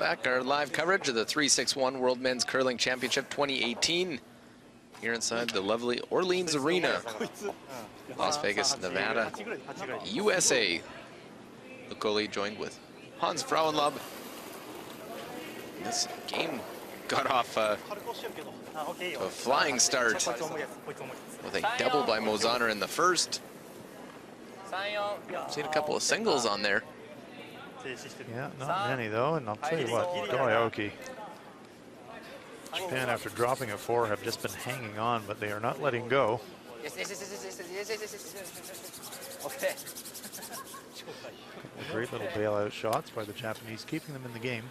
back our live coverage of the 361 World Men's Curling Championship 2018 here inside the lovely Orleans Arena, Las Vegas, Nevada, USA. Luke Coley joined with Hans Frauenlob. This game got off to a flying start with a double by Mosaner in the first. Seen a couple of singles on there. Yeah, not many though, and I'll tell you what, Goaoki, Japan after dropping a 4 have just been hanging on, but they are not letting go. Great little bailout shots by the Japanese, keeping them in the game.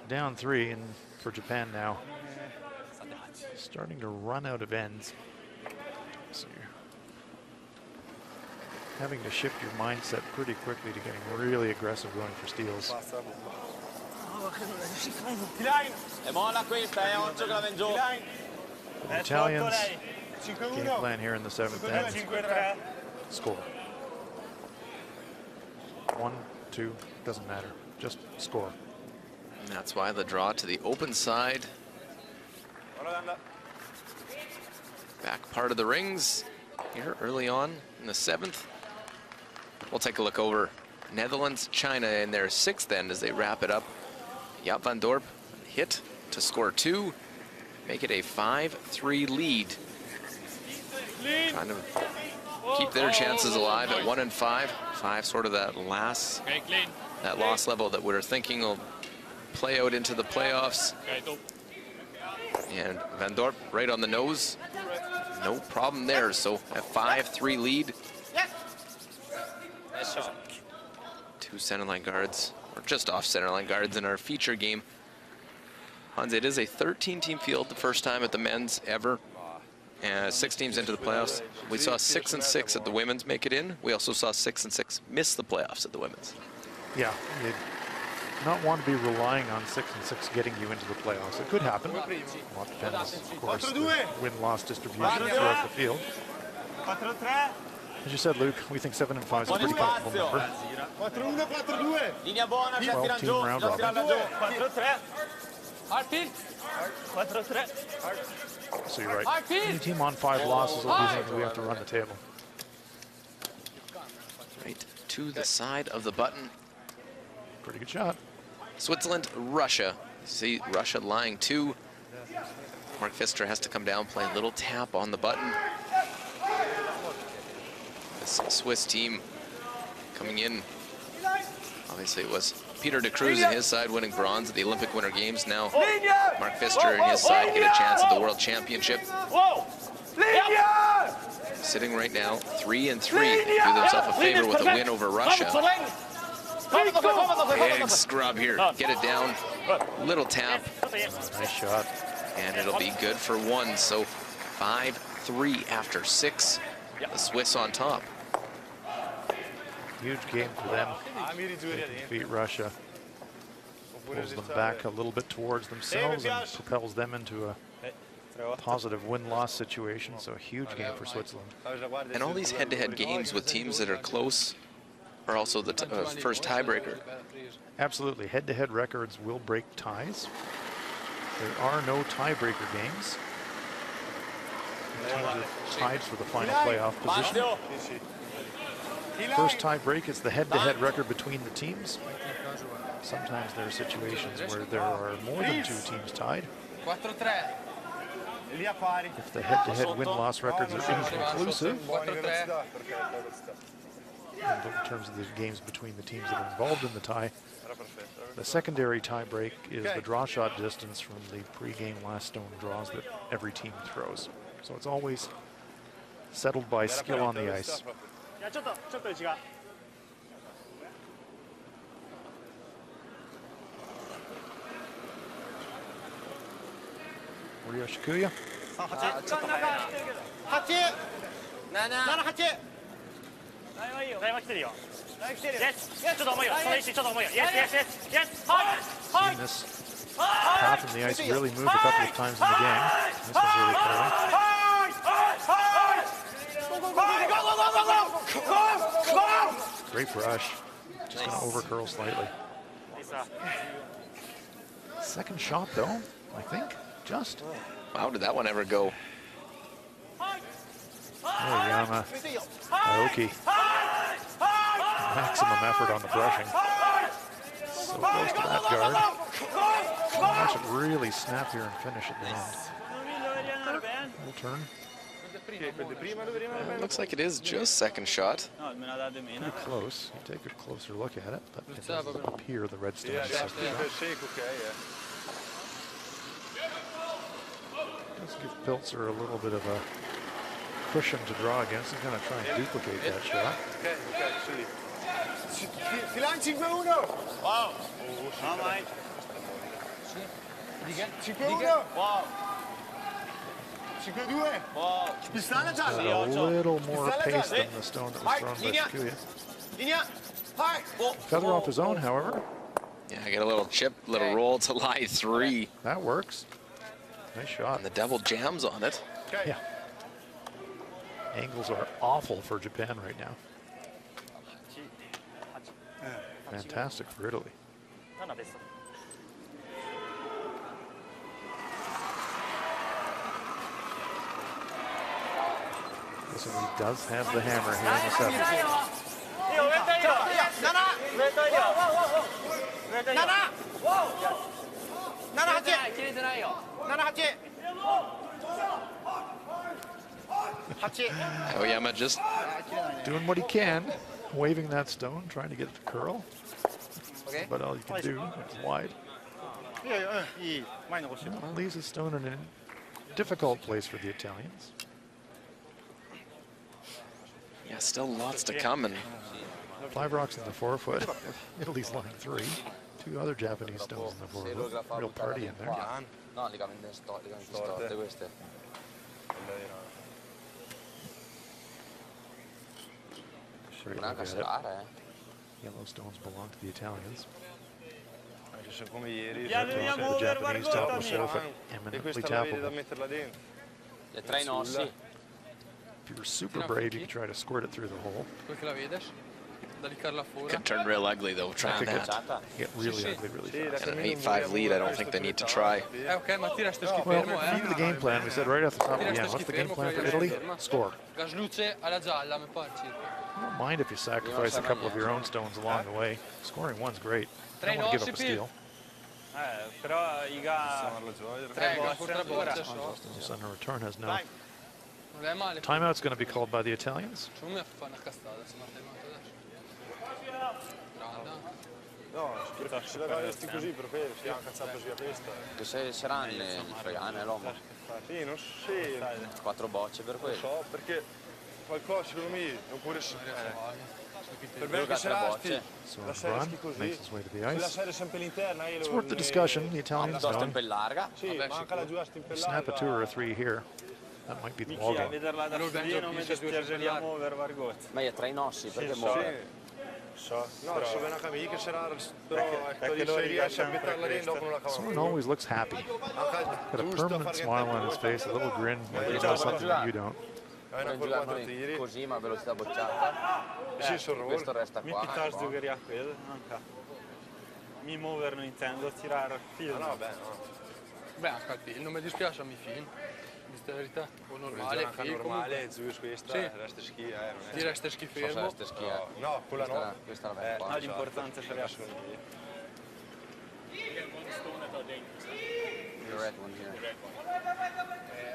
Down 3 and for Japan now. Starting to run out of ends. So you're having to shift your mindset pretty quickly to getting really aggressive going for steals. The Italians, game plan here in the 7th end. Score. 1, 2, doesn't matter. Just score. And that's why the draw to the open side. Back part of the rings here early on in the 7th. We'll take a look over Netherlands, China in their 6th end as they wrap it up. Jaap van Dorp hit to score 2, make it a 5-3 lead. Trying to keep their chances alive at 1 and 5. 5 sort of that loss level that we're thinking will play out into the playoffs. And Van Dorp right on the nose. No problem there. So a 5-3 lead. 2 centerline guards, or just off centerline guards in our feature game. Hans, it is a 13-team field, the first time at the men's ever. 6 teams into the playoffs. We saw 6 and 6 at the women's make it in. We also saw 6 and 6 miss the playoffs at the women's. Yeah, you'd not want to be relying on 6 and 6 getting you into the playoffs. It could happen. Well, it depends, of course, the win-loss distribution throughout the field. As you said, Luke, we think 7 and 5 is a pretty comfortable number. 12-team round robin. So you're right. Any team on 5 losses will be something we have to run the table. Right to the side of the button. Pretty good shot. Switzerland, Russia. You see Russia lying 2. Mark Pfister has to come down, play a little tap on the button. This Swiss team coming in. Obviously, it was Peter de Cruz and his side winning bronze at the Olympic Winter Games. Now, Mark Pfister and his side get a chance at the World Championship. Sitting right now, 3 and 3. They do themselves a favor with a win over Russia. Big scrub here. Get it down. Little tap. Nice shot. And it'll be good for 1. So 5-3 after 6. The Swiss on top. Huge game for them. They can defeat Russia. Pulls them back a little bit towards themselves and propels them into a positive win-loss situation. So a huge game for Switzerland. And all these head-to-head games with teams that are close are also the first tiebreaker. Absolutely. Head-to-head records will break ties. There are no tiebreaker games. Teams are tied for the final playoff position. First tie break is the head-to-head record between the teams. Sometimes there are situations where there are more than 2 teams tied. If the head-to-head win-loss records are inconclusive, in terms of the games between the teams that are involved in the tie, the secondary tie break is the draw shot distance from the pre-game last stone draws that every team throws. So it's always settled by skill on the ice. Ryo Shikuya. Seen this path in the ice really move a couple of times in the game. This one's really curling. Great brush. Just going to overcurl slightly. Second shot, though, I think. Just. How did that one ever go? Oyama, Aoki. Maximum effort on the brushing. So close to that guard. Watch it really snap here and finish at the end. Little turn. It looks like it is just second shot. Pretty close. You take a closer look at it, but it does appear the red stone is second shot. Does give Pilzer a little bit of a cushion to draw against. He's going to try and duplicate that shot. Wow. A little more pace than the stone that was thrown by Sakuya. Feather off his own, however. Yeah, I get a little chip, little roll to lie 3. That works. Nice shot. And the double jams on it. Yeah. Angles are awful for Japan right now. Fantastic for Italy. Listen, he does have the hammer here in the 7th. Oyama just Doing what he can, waving that stone, trying to get it to curl. But all you can do, it's wide. Leaves the stone in a difficult place for the Italians. Yeah, still lots to come. And 5 rocks in the 4-foot. Italy's line 3. 2 other Japanese stones in the 4-foot. Real party in there. No, ligamenti storte queste. Great Una look at it. casolare, Yellow stones belong to the Italians. Come ieri, The Japanese top the 4-foot, eminently tappable. Le 3 nossi. If you were super brave, you could try to squirt it through the hole. could turn real ugly though, trying that. Get really ugly really fast. And an 8-5 lead, I don't think they need to try. Well, key to the game plan, we said right off the top of the end, what's the game plan for Italy? Score. I don't mind if you sacrifice a couple of your own stones along the way. Scoring one's great. I don't want to give up a steal. Center return has no. Timeout's going to be called by the Italians. Che se saranno gli fregane l'uomo. Sì, non sì. 4 bocce per quello. So, perché qualcosa secondo me, oppure per me che Gioca 3 sarà bocce. So la serie Run così. makes his way to the Se la ice. serie è sempre l'interna, io It's worth the discussion. The Italians Piuttosto know. un po' larga. Sì, manca la giusta in Snap a 2 or a 3 here. That might be the ball game. vederla da Studino mentre spiergeriamo per Vargozzi. Ma è 3 nossi perché muore. So, no, so bene anche amiche sarà, però ecco, se riesce a metterla dentro dopo non la cava. Someone always looks happy. Got a permanent smile on his face, a little grin like he knows something that you don't. Ancora Giocare 4 noi tiri. così ma velocità bocciata. Sì, sul roll. Questo resta Mi qua. pittar giocheria quello, manca. Mi muoverlo intendo, tirare film. No, beh, no. Beh, anche al film, non mi dispiace a mi film. Questa verità, o normale, Anche film, normale, Zeus questa, Sì. resta schi, non è. ti resta schifermo. Questa schia. No, quella no. Questa la vecchia No, qua. l'importante ce l'ha. The red one here.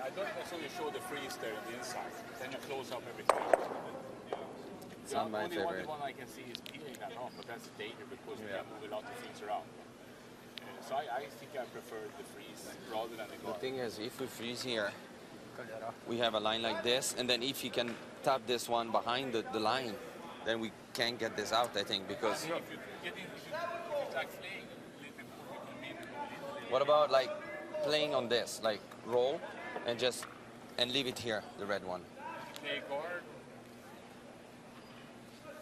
I don't necessarily show the freeze there on the inside. Then you close up everything. It's not my Only favorite. one I can see is peeling that off, but that's a danger because we can move a lot of things around. So I think I prefer the freeze rather than the The guard. thing is, if we freeze here, we have a line like this, and then if you can tap this one behind the line, then we can get this out, I think, because... If you it's like flaying a little bit more, you can maybe go a little bit. What about, like, playing on this, like, roll, and leave it here, the red one? Play guard.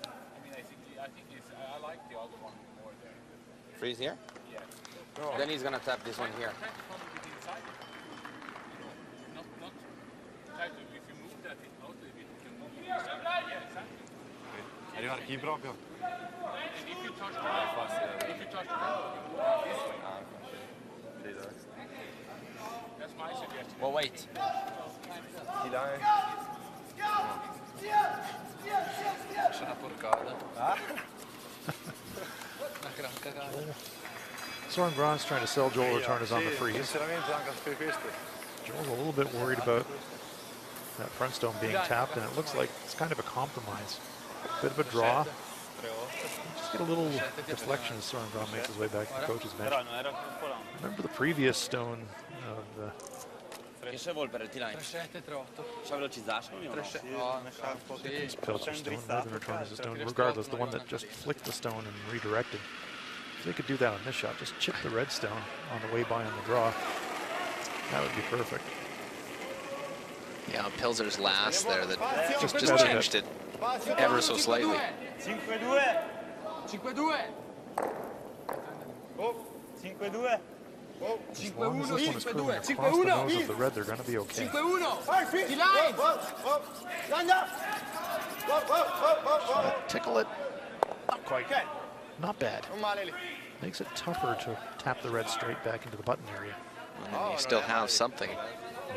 I mean, I think I like the other one more there. Freeze here? Yeah. Then he's gonna tap this one here. Try to come with inside. Not try to, if you move that out a bit, you can move it inside. Yeah, exactly. Arrivare proprio. If you touch the red, that's my suggestion. Well, wait. C'è una porcata. Una gran cagata. Soren Grans trying to sell Joel Returnas on the freeze. Sinceramente anche per questo. Joel's a little bit worried about that front stone being tapped, and it looks like it's kind of a compromise. Bit of a draw. Just get a little deflection as Soren Grans makes his way back to the coach's bench. Però non era troppo long. Remember the previous stone of the Che se vuol per il T-line? 3-7, 3-8. C'ha velocizzato o no? 3-7. Sì, No, mi sa un po' che- sì. Pilcher stone, Northern Returnas stone, regardless, the one that just flicked the stone and redirected. If they could do that on this shot, just chip the red stone on the way by on the draw. That would be perfect. Yeah, Pilser's last there that Just just better changed it ever so slightly. 5-2. 5-2. 5-2. As long as this one is curling 5-1, across the nose of the red, they're going to be okay. 5-1. T-line. Tickle it. Not quite. Not bad. Non male lì. Makes it tougher to tap the red straight back into the button area. And then you still have something.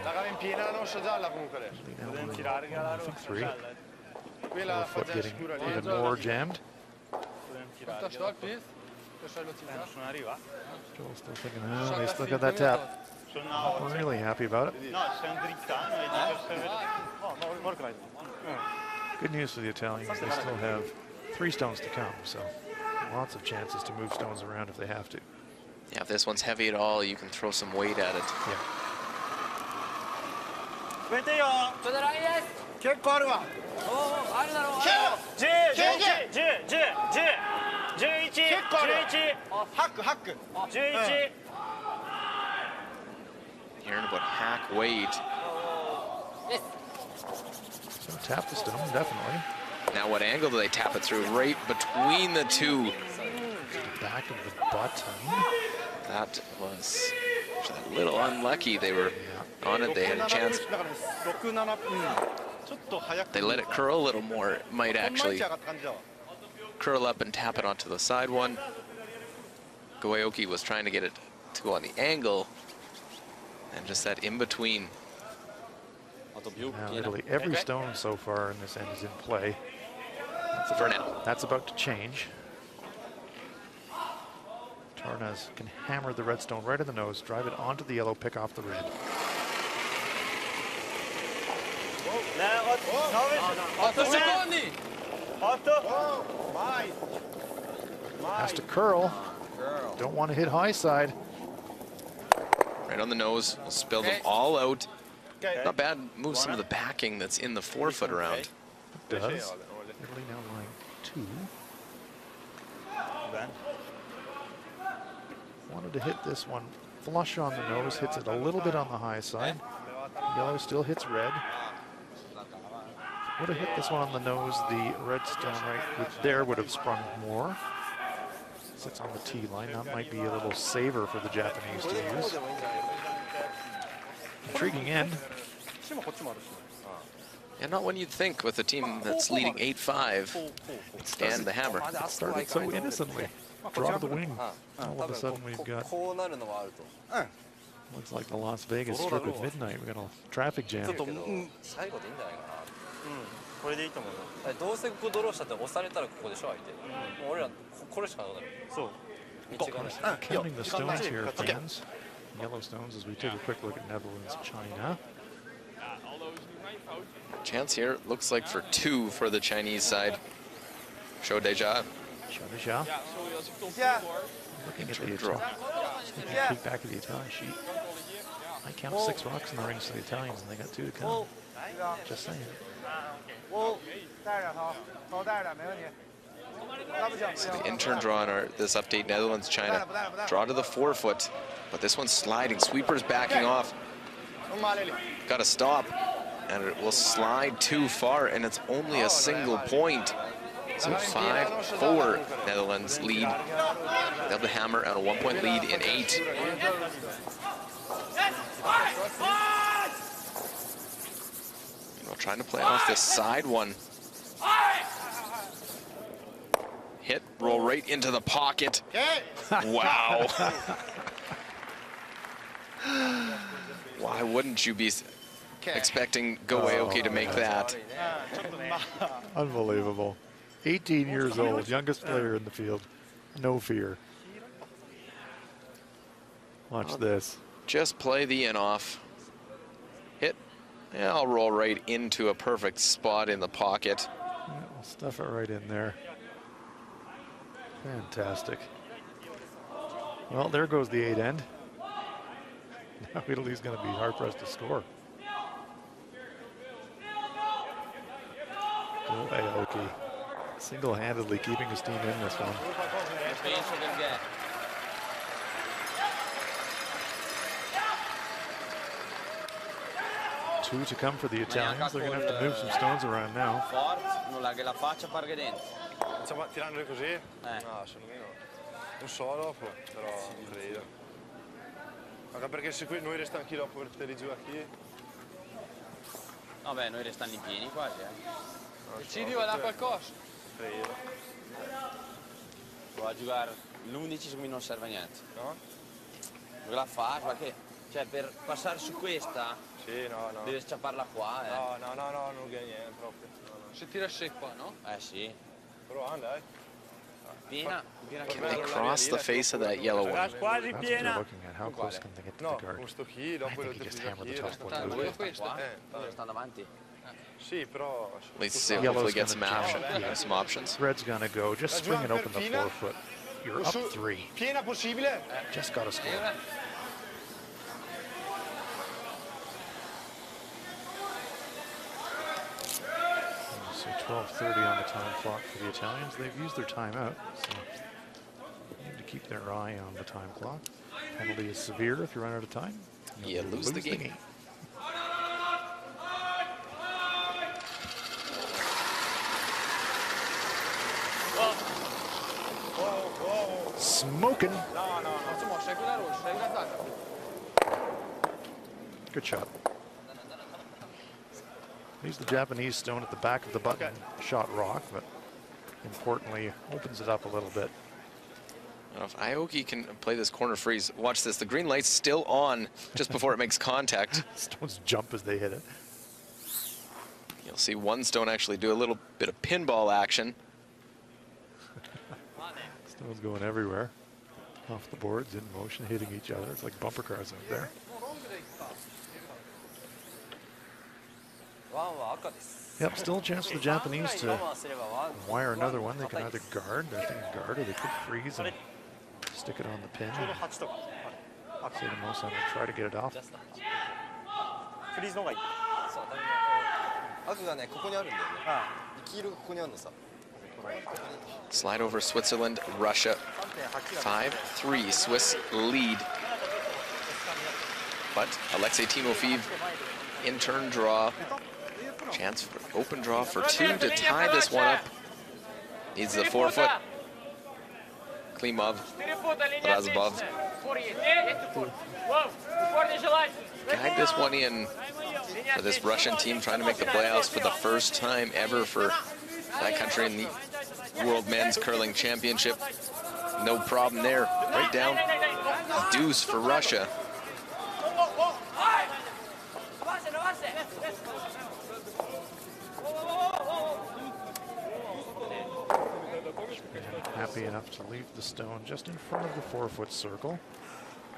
La cava in piena la noscia gialla comunque adesso. Now Potevano only, tirare la I think rossa 3. gialla. Qui la Foot faccia getting sicura lì. even more jammed. Potevano tirare. Touch dog, please. Per velocità. Non sono arrivato. Joel's still thinking, oh, they still got that tap. Sono Not really happy about it. No, c'è un drittano e di Good news for the Italians, they still have 3 stones to come, so lots of chances to move stones around if they have to. Yeah, if this one's heavy at all, you can throw some weight at it. Yeah. 止めてよ。ちょっとラインです。結構あるわ。おお、あるだろう。 10、11、10、10、10、11、結構ある。 11、ハックハック。 11。 Hearing about hack weight. So tap the stone, definitely. Now what angle do they tap it through? Right between the two. Back of the button. That was a little unlucky. They were on it. They had a chance. だからね6、7、ちょっと早く。 They let it curl a little more. It might ほんまに actually 上がった感じだわ。 curl up and tap it onto the side one. Goeoki was trying to get it to go on the angle. And just that in between. Now Italy, every stone so far in this end is in play. For now. That's about to change. Tarnas can hammer the red stone right in the nose, drive it onto the yellow, pick off the red. 8 secondi. 8。 Has to curl. Don't want to hit high side. Right on the nose. We'll spill them all out. Not bad. Move some of the backing that's in the forefoot around. It does. Italy now lying 2. Wanted to hit this one flush on the nose, hits it a little bit on the high side. Yellow still hits red. Would have hit this one on the nose, the red stone right there would have sprung more. Sits on the T line. That might be a little saver for the Japanese to use. Intriguing end. And not one you'd think with a team that's leading 8-5 and the hammer. It started so innocently. Draw to the wing. All of a sudden we've got, looks like the Las Vegas Strip at midnight. We got a traffic jam. これでいいと思う。どうせここドローしたって押されたらここでしょ相手。もう俺らこれしかない。そう。 Counting the stones here, fans. Yellow stones as we take a quick look at Netherlands, China. Chance here looks like for 2 for the Chinese side. Show Deja. Shadisha. Looking at the Draw. peek back at the Italian sheet. I count 6 rocks in the rings to the Italians, and they got 2 to come. Just saying. So the intern draw on this update, Netherlands, China. Draw to the forefoot, but this one's sliding. Sweeper's backing off. Got to stop, and it will slide too far, and it's only a single point. So 5-4 Netherlands lead. They have the hammer and a 1-point lead in 8. Trying to play off this side one. Hit, roll right into the pocket. Wow. Why wouldn't you be expecting Go Aoki to make that? Unbelievable. 18 years old, youngest player in the field. No fear. Watch this. Just play the in off. Hit. Yeah, I'll roll right into a perfect spot in the pocket. Yeah, we'll stuff it right in there. Fantastic. Well, there goes the 8 end. Now Italy's going to be hard-pressed to score. Go Aoki. Single-handedly keeping his team in this one. Two to come for the Italians. They're going to have to move some stones around now. Tirandole così? No, secondo me no. Non so dopo, però credo. Anche perché se qui noi restiamo anche dopo per te giù qui. Vabbè, noi restando in pieni quasi, Decidi va da qualcosa. Credo. Va a giocare l'11 secondo me non serve a niente. No? Dove la fa? Perché? Cioè per passare su questa Sì, no. deve sciapparla qua, No, non viene niente proprio. No. Se tira secco, no? Sì. Però dai. Piena They cross the face of that yellow one. That's what they're looking at. How close can they get to the No, guard? con sto chi, I dopo think he just hammered the top one. Tanto doesn't he? questo. Dove stanno davanti? Sì, però. At least see, Yellow's hopefully get some gonna action, jam. some options. Red's going to go. Just swing and open the forefoot. You're up 3. Piena possibile? Just got to score. So 12:30 on the time clock for the Italians. They've used their timeout, so they need to keep their eye on the time clock. Penalty is severe if you run out of time. You lose the game. Smoking. Insomma, sei quella rossa, sei la taglia. Good shot. Leaves the Japanese stone at the back of the button shot rock, but importantly opens it up a little bit. I don't know if Aoki can play this corner freeze. Watch this. The green light's still on just before it makes contact. Stones jump as they hit it. You'll see one stone actually do a little bit of pinball action. Stones going everywhere. Off the boards, in motion, hitting each other. It's like bumper cars out there. Yep, still a chance for the Japanese to wire another one. They can either guard, I think guard, or they could freeze and stick it on the pin. Seitomosan will try to get it off. フリーズの方がいい。アクがね、ここにあるんだよね。黄色がここにあるのさ。 Slide over Switzerland, Russia. 5-3, Swiss lead. But Alexei Timofeev in turn draw. Chance for open draw for 2 to tie this one up. Needs the forefoot. Klimov, Razabov. Guide this one in for this Russian team trying to make the playoffs for the first time ever for that country in the World Men's Curling Championship. No problem there. Right down. Deuce for Russia. Happy enough to leave the stone just in front of the forefoot circle.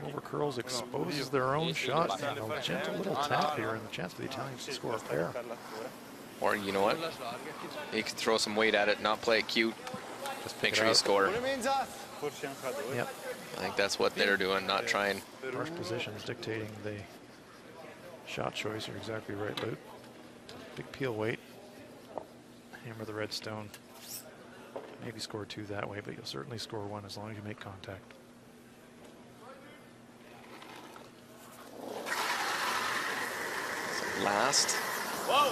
Over curls exposes their own shot. And a gentle little tap here and the chance for the Italians to score a pair. Or you know what? You can throw some weight at it, not play it cute. Just make sure you score. Yep. I think that's what they're doing, not trying. Harsh positions dictating the shot choice. You're exactly right, Luke. Big peel weight. Hammer the red stone. Maybe score 2 that way, but you'll certainly score 1 as long as you make contact. Last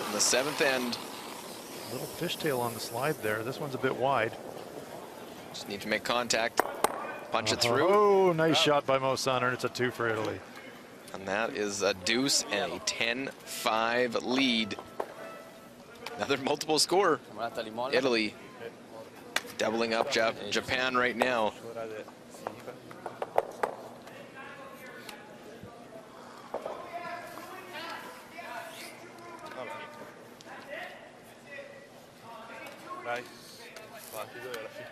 in the 7th end. Little fishtail on the slide there. This one's a bit wide. Just need to make contact. Punch it through. Oh, nice shot by Mo Sander, and it's a 2 for Italy. And that is a deuce and a 10-5 lead. Another multiple score. Italy doubling up Japan right now. Dai, avanti, dove alla fine?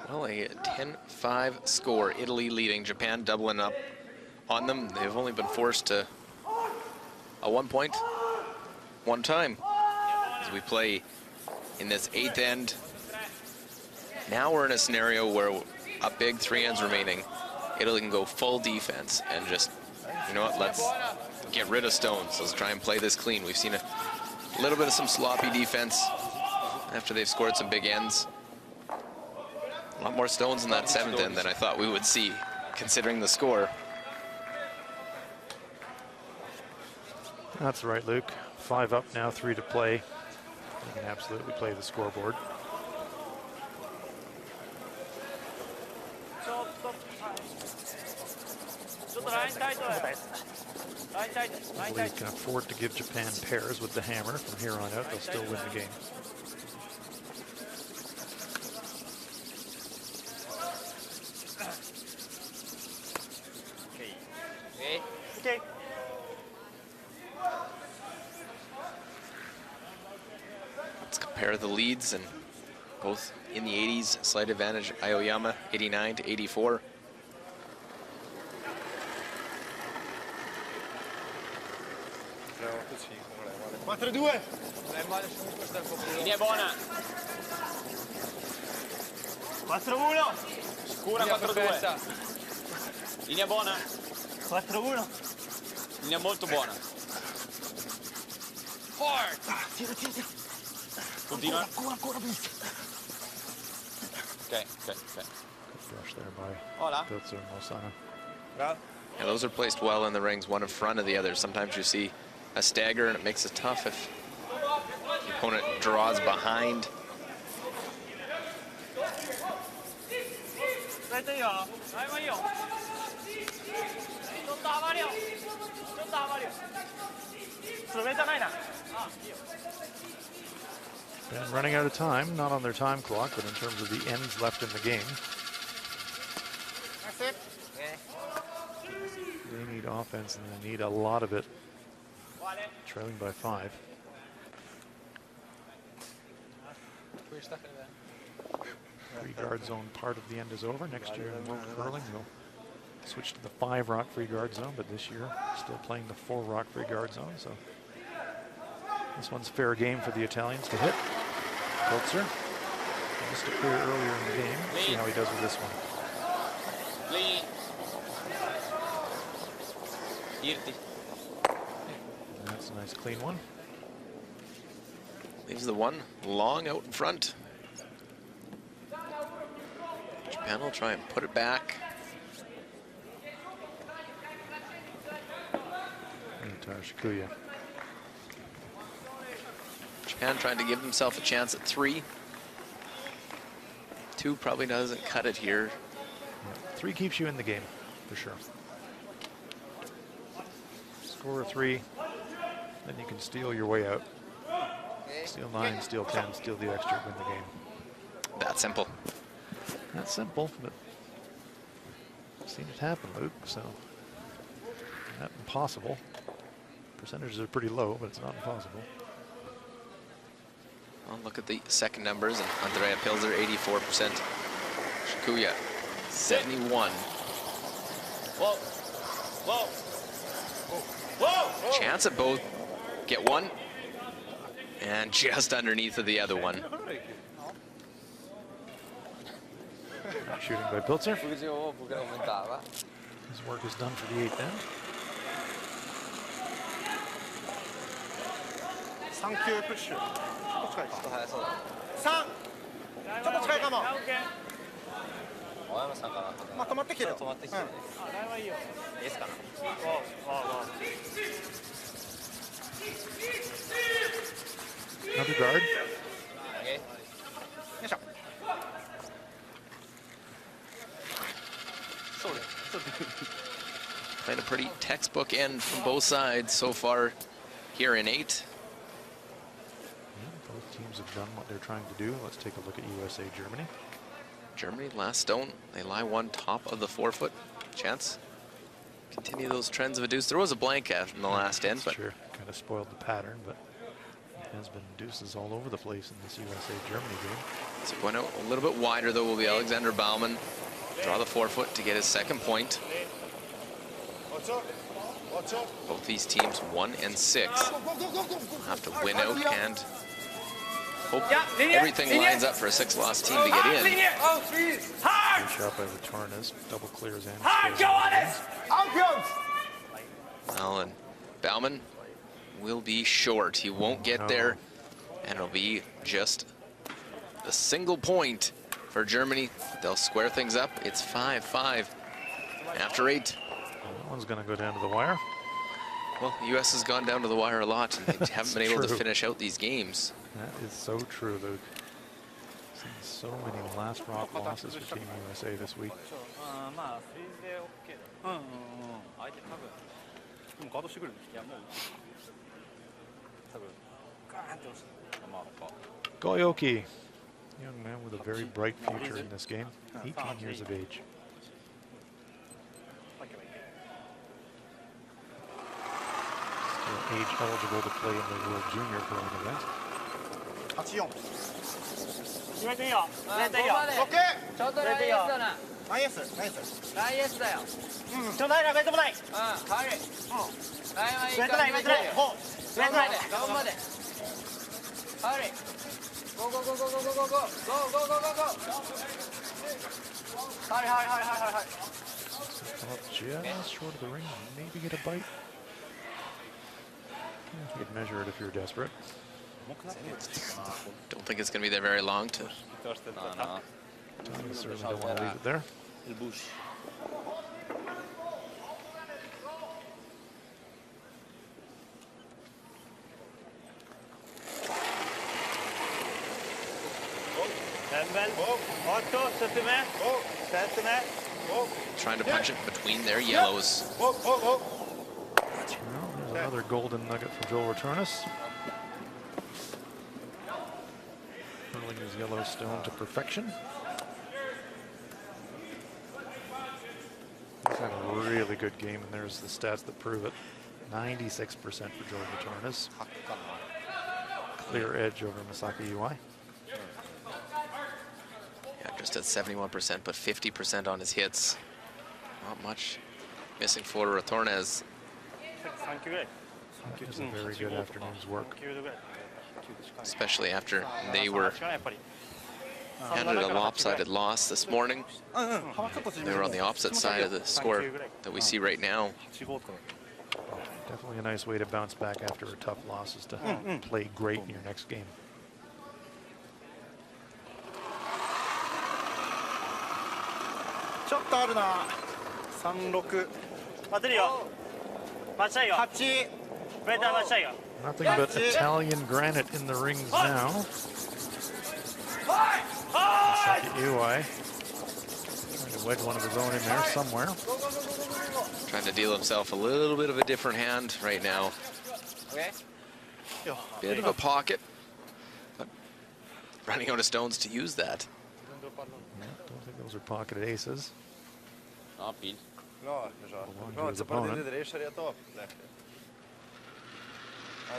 Well, a 10-5 score. Italy leading. Japan doubling up on them. They've only been forced to a 1 point one time as we play in this 8th end. Now we're in a scenario where a big 3 ends remaining. Italy can go full defense and just, you know what, let's get rid of stones. Let's try and play this clean. We've seen a little bit of some sloppy defense after they've scored some big ends. A lot more stones in that 7th end than I thought we would see, considering the score. That's right, Luke. 5 up now, 3 to play. You can absolutely play the scoreboard. Italy can afford to give Japan pairs with the hammer. From here on out, they'll still win the game. Okay. Let's compare the leads, and both in the 80s. Slight advantage, Aoyama, 89 to 84. Linea buona. 4-1. Scura 4-2. Linea buona. 4-1. Linea molto buona. Continua. Ok. Good brush there by Hola. Pilzer and Losana. Yeah, those are placed well in the rings, one in front of the other. Sometimes you see a stagger, and it makes it tough if the opponent draws behind. And running out of time, not on their time clock, but in terms of the ends left in the game. That's it. They need offense, and they need a lot of it. Trailing by 5. Free guard zone part of the end is over. Next year in World Curling, they'll switch to the 5 rock free guard zone, but this year still playing the 4 rock free guard zone. So this one's fair game for the Italians to hit. Pilzer missed a clear earlier in the game. See how he does with this one. Clean. Irti. That's a nice clean one. Leaves the one long out in front. Japan will try and put it back. And Shikuya Japan trying to give himself a chance at 3. 2 probably doesn't cut it here. Yeah, 3 keeps you in the game, for sure. Score a 3, then you can steal your way out. Steal 9, steal 10, steal the extra, win the game. That simple. That's simple, but I've seen it happen, Luke, so not impossible. Percentages are pretty low, but it's not impossible. Well, look at the second numbers, and Andrea Pilzer, 84%. Shikuya, 71. Whoa. Whoa. Whoa. Chance at both. Get one. And just underneath of the other one. Shooting by Pilzer. Fugiu porque não aumentava. His work is done for the 8th end. 3球プッシュ。ちょっと近いか。ちょっと速そうだ。 3。ちょっと近いかも。青山さんかな。まあ止まってきてるよ。止まってきてるね。エースかな。 Another guard. Okay. よいしょ。 Played a pretty textbook end from both sides so far here in 8. Yeah, both teams have done what they're trying to do. Let's take a look at USA Germany. Germany, last stone. They lie one top of the 4-foot. Chance. Continue those trends of a deuce. There was a blank out in the last end, but Sure, kind of spoiled the pattern, but it has been deuces all over the place in this USA Germany game. so going out a little bit wider though will be Alexander Baumann. Draw the 4-foot to get his second point. Watch out. Watch out. Both these teams 1 and 6 have to win out and hope everything lines up for a 6-loss team to get in. Good shot by Retornas, double clears and scores. Well, and Baumann will be short. He won't get there, and it'll be just a single point for Germany. They'll square things up. It's 5-5 after 8. That one's going to go down to the wire. Well, the U.S. has gone down to the wire a lot, and they haven't been able to True. finish out these games. That is so true, Luke. Seen so many last rock losses for Team USA this week. まあフリーズで OK だ。相手多分もうガードしてくるんです。いやもう多分ガーンって押してまあ Goyoki, young man with a very bright future in this game, 18 years of age. Still age eligible to play in the World Junior Curling event. 8-4。決めていいよ。決めていいよ。オッケー。ちょっとライエースだな。ナイエス。ナイエス。ライエースだよ。ちょっとないな、ベッドもない。ハリー。ライはいいベッドない、ベッドない。ほう。ベッドない。頑張れ。ハリー。ゴーゴーゴーゴーゴーゴーゴーゴーゴーゴーゴーゴーゴー。ハリーハリーハリーハリーハリー。 Come up just short of the ring, maybe get a bite. You could measure it if you're desperate. Don't think it's going to be there very long to You certainly don't want to leave it there. trying to punch it between their yellows. Whoa, whoa, whoa. Well, there's another golden nugget from Joel Retornas. Hurling his yellow stone to perfection. He's had a really good game, and there's the stats that prove it. 96% for Joel Retornas. Clear edge over Masaki UI. Yeah, just at 71%, but 50% on his hits. Not much missing for Retornas. 3球ぐらい。 That is a very good afternoon's work. 9球ぐらい。 Especially after they were やっぱり。 handed a lopsided loss this morning. They were on the opposite side of the score that we see right now. Definitely a nice way to bounce back after a tough loss is to play great in your next game. ちょっとあるな。36。待てるよ。待ちたいよ。 8。プレーター待ちたいよ。Nothing but Italian granite in the rings now. Masaki Iwai trying to wedge one of his own in there somewhere. Trying to deal himself a little bit of a different hand right now. Bit of a pocket, but running out of stones to use that. Yeah, don't think those are pocketed aces. No, Pil. No, esatto. Belong to No, his se partite opponent. di riesce a top.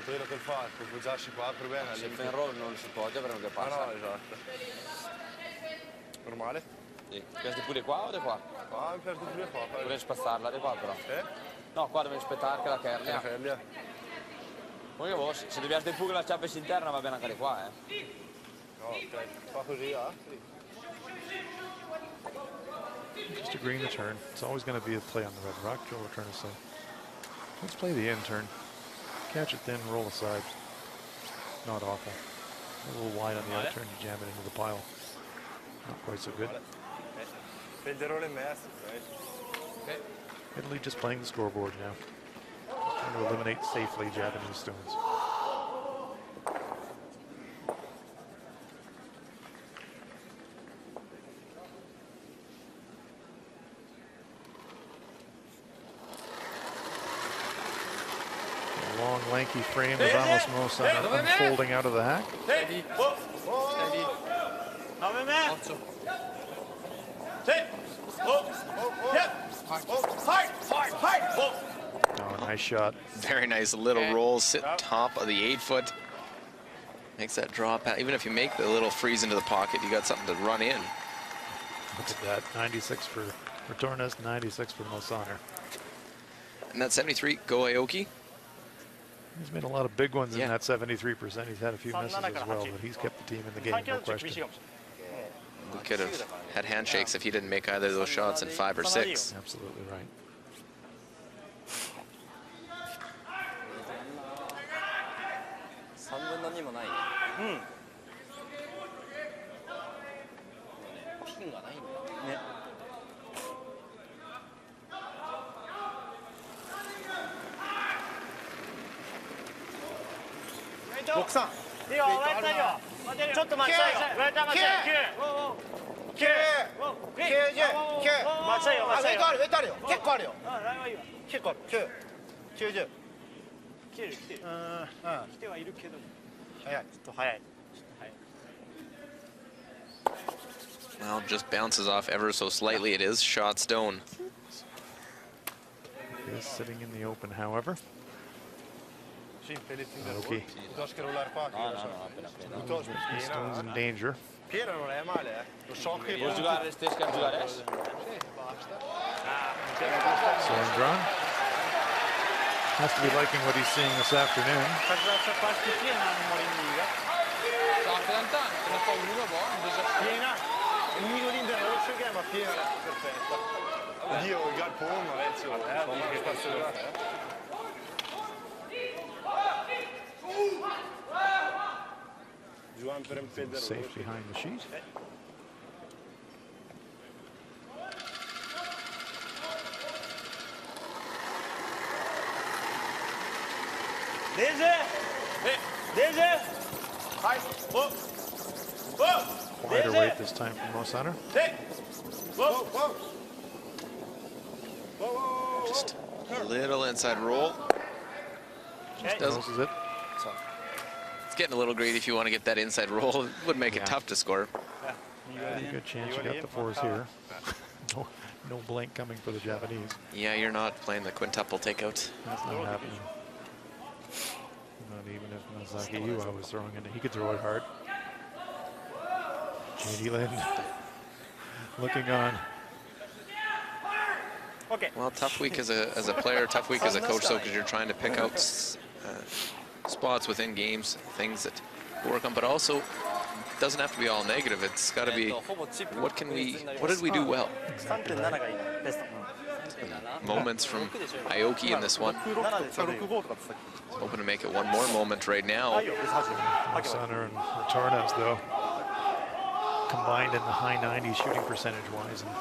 Quello che fa, può appoggiarsi qua per bene. Se fa in roll non si poggia per non che Ah passa. no, esatto. Normale? Sì. Perdi pure qua o di qua? Qua mi perdo pure qua. Dovrei spazzarla di qua però. No, qua devi aspettare che la kernia. Poi che vuoi, se devi avere pure la ciappa interna va bene anche di qua, No, ok. Fa così, ah? Just agreeing the turn. It's always going to be a play on the red rock. Joe will trying to say, let's play the in turn. Catch it then, roll aside. Not awful. A little wide on the out turn, you jam it into the pile. Not quite so good. Penderone in mezzo, right? Italy just playing the scoreboard now. Trying to eliminate safely Japanese stones. A long, lanky frame of Amos Mosana unfolding out of the hack. Steady. Steady. Oh, nice shot. Very nice little roll, sit top of the 8-foot. Makes that drop. Even if you make the little freeze into the pocket, you got something to run in. Look at that. 96 for Tornes, 96 for Mosaner. And that 73, Go Aoki. He's made a lot of big ones in Yeah. that 73%. He's had a few misses as well, but he's kept the team in the game, no question. We could have had handshakes if he didn't make either of those shots in 5 or 6. Absolutely right. Well, just bounces off ever so slightly. It is shot stone. He is sitting in the open, however. Sì, pellettini Okay. Piuttosto che rollare qua. Piuttosto The stone's in danger. Piena non è male, eh. Lo so che... Vuoi giocare stesso che giocare adesso? Sword drawn. Has to be liking what he's seeing this afternoon. Sta piantando, se ne fa uno buono, Piena. Il mio di rosso che è ma piena. Perfetta. Dio, il galpone, Ezio. Insomma, che spazio là, Juan per impedere. Safe behind the sheet. Quieter weight this time from Mosaner. Just a little inside roll. Just doesn't. Closes it. It's getting a little greedy if you want to get that inside roll. It would make it Yeah. tough to score. Good chance you got the fours here. No blank coming for the Japanese. Yeah, you're not playing the quintuple takeout. That's not happening. Not even if Masaki Iwai was throwing it. He could throw it hard. JD Lind looking on. Well, tough week as a player, tough week as a coach, though, because you're trying to pick out spots within games, things that work on, but also doesn't have to be all negative. It's got to be what did we do well? Moments from Aoki in this one. Hoping to make it one more moment right now. Mosaner and Tornes, though, combined in the high 90s shooting percentage-wise, and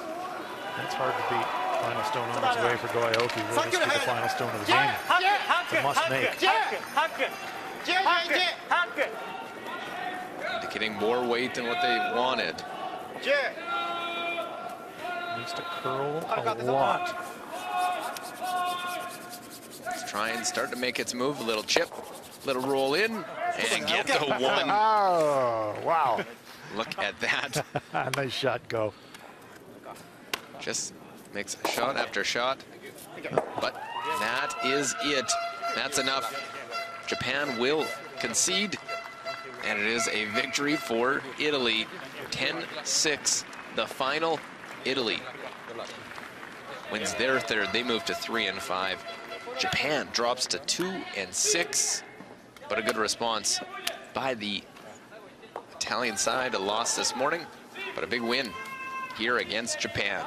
that's hard to beat. Final stone on its way for Go Aoki. Will this be the final stone of the game? It's a must make. Indicating more weight than what they wanted. Needs to curl a lot. Let's try and start to make its move. A little chip, little roll in, and get the one. Oh, wow. Look at that. Nice shot, Go. Just makes shot after shot. But that is it. That's enough. Japan will concede. And it is a victory for Italy. 10-6, the final. Italy wins their third. They move to 3-5. Japan drops to 2-6. But a good response by the Italian side. A loss this morning, but a big win here against Japan.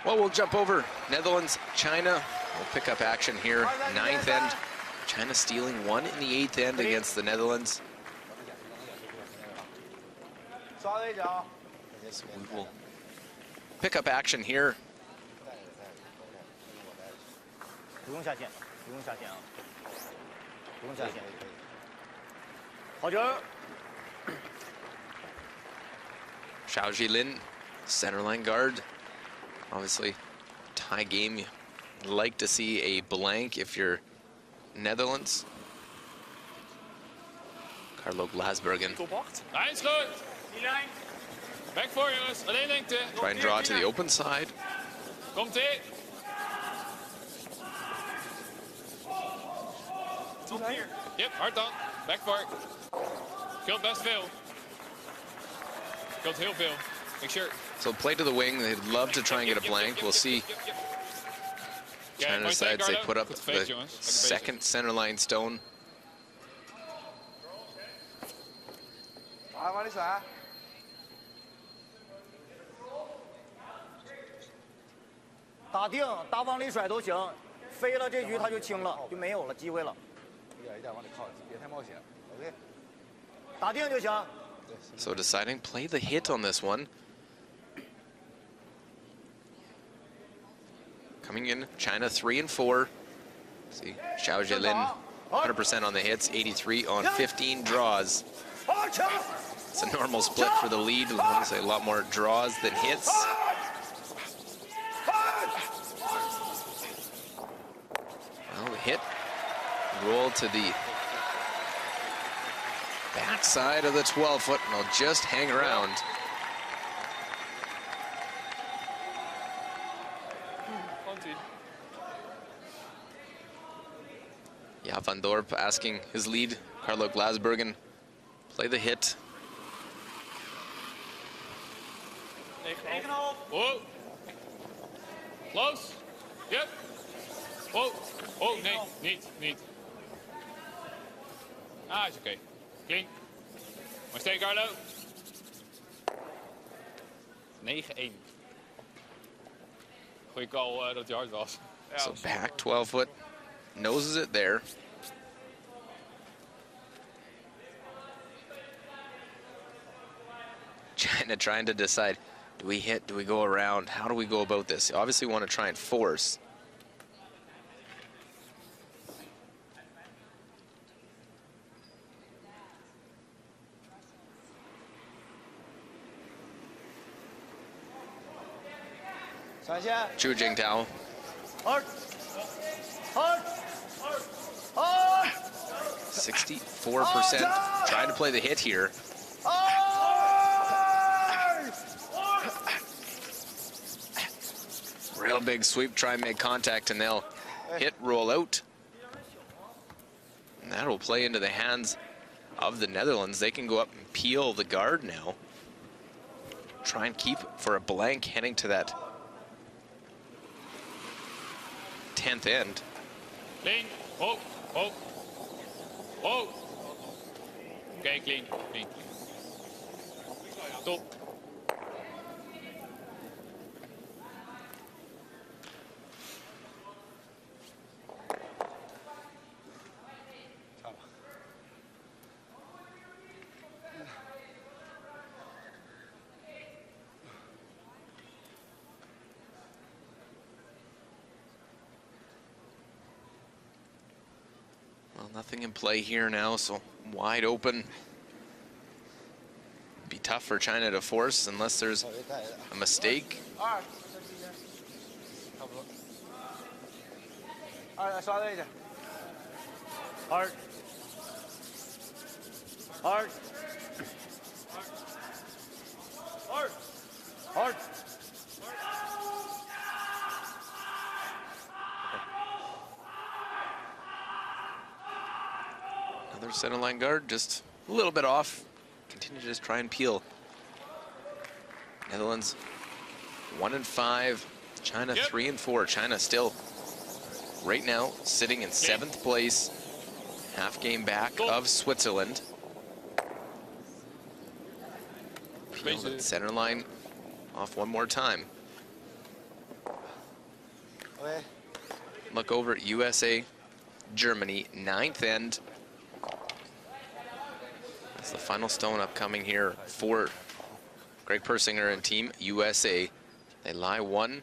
Well, we'll jump over Netherlands, China. We'll pick up action here. 9th end. China stealing one in the 8th end against the Netherlands. We will pick up action here. Xiao Jilin, center line guard. Obviously, tie game. You'd like to see a blank if you're Netherlands. Carlo Glasbergen. Lijn sluit. Back voor jongens, alleen lengte. Try and draw to the open side. Komt ie. Yep, hard dan. Back voor. Scheelt best veel. Scheelt heel veel. Make sure. So play to the wing. They'd love to try and get a blank. We'll see. China decides they put up the second center line stone. 打定打往里甩都行，飞了这局他就清了，就没有了机会了。一点一点往里靠，别太冒险。OK， 打定就行。 So deciding play the hit on this one. Coming in, China 3 and 4. See, Xiao Jilin 100% on the hits, 83 on 15 draws. It's a normal split for the lead. I want to say a lot more draws than hits. Well, the hit roll to the backside of the 12-foot, and he'll just hang around. Ja, Van Dorp asking his lead, Carlo Glasbergen, play the hit. Whoa. Close. Yep. Whoa. Oh, nee, niet. Ah, is oké. Clean. Maar steek, Carlo. 9-1. Goeie call dat hij hard was. So back 12-foot, noses it there. China trying to decide, do we hit, do we go around? How do we go about this? You obviously want to try and force. Zhu Jingtao. 64% trying to play the hit here. Real big sweep, try and make contact, and they'll hit, roll out. And that'll play into the hands of the Netherlands. They can go up and peel the guard now. Try and keep for a blank heading to that 10th end. Clean. Oh. Okay, clean. Top. Well, nothing in play here now, so wide open. Be tough for China to force unless there's a mistake. Hard. Another center line guard, just a little bit off. Continue to just try and peel. Netherlands 1-5, China 3-4. China still right now sitting in 7th place, half game back of Switzerland. Peel the center line off one more time. Look over at USA, Germany, 9th end. That's the final stone upcoming here for Greg Persinger and Team USA. They lie 1.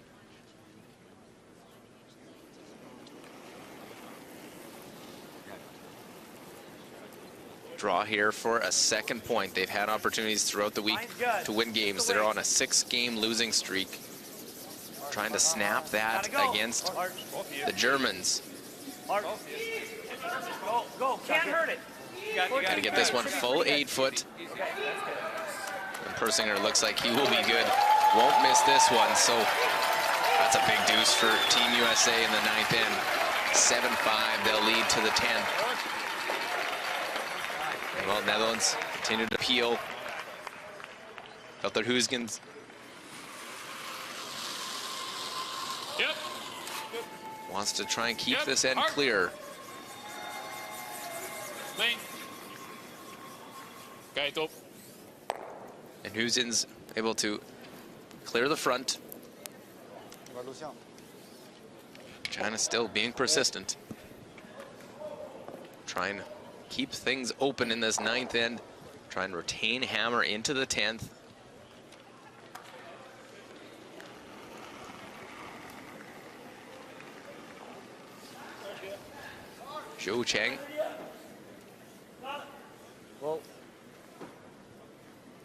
Draw here for a second point. They've had opportunities throughout the week to win games. They're on a 6-game losing streak. Trying to snap that against the Germans. Go, can't hurt it. Got to get this one full 8-foot. And Persinger looks like he will be good. Won't miss this one, so that's a big deuce for Team USA in the 9th end. 7-5, they'll lead to the 10th. And well, Netherlands continue to peel. Velter Huisgens. Yep. Wants to try and keep this end clear. Clean. Okay, top. And Huisgens able to clear the front. China still being persistent. Trying to keep things open in this 9th end. Try and retain hammer into the 10th. Zhou Cheng.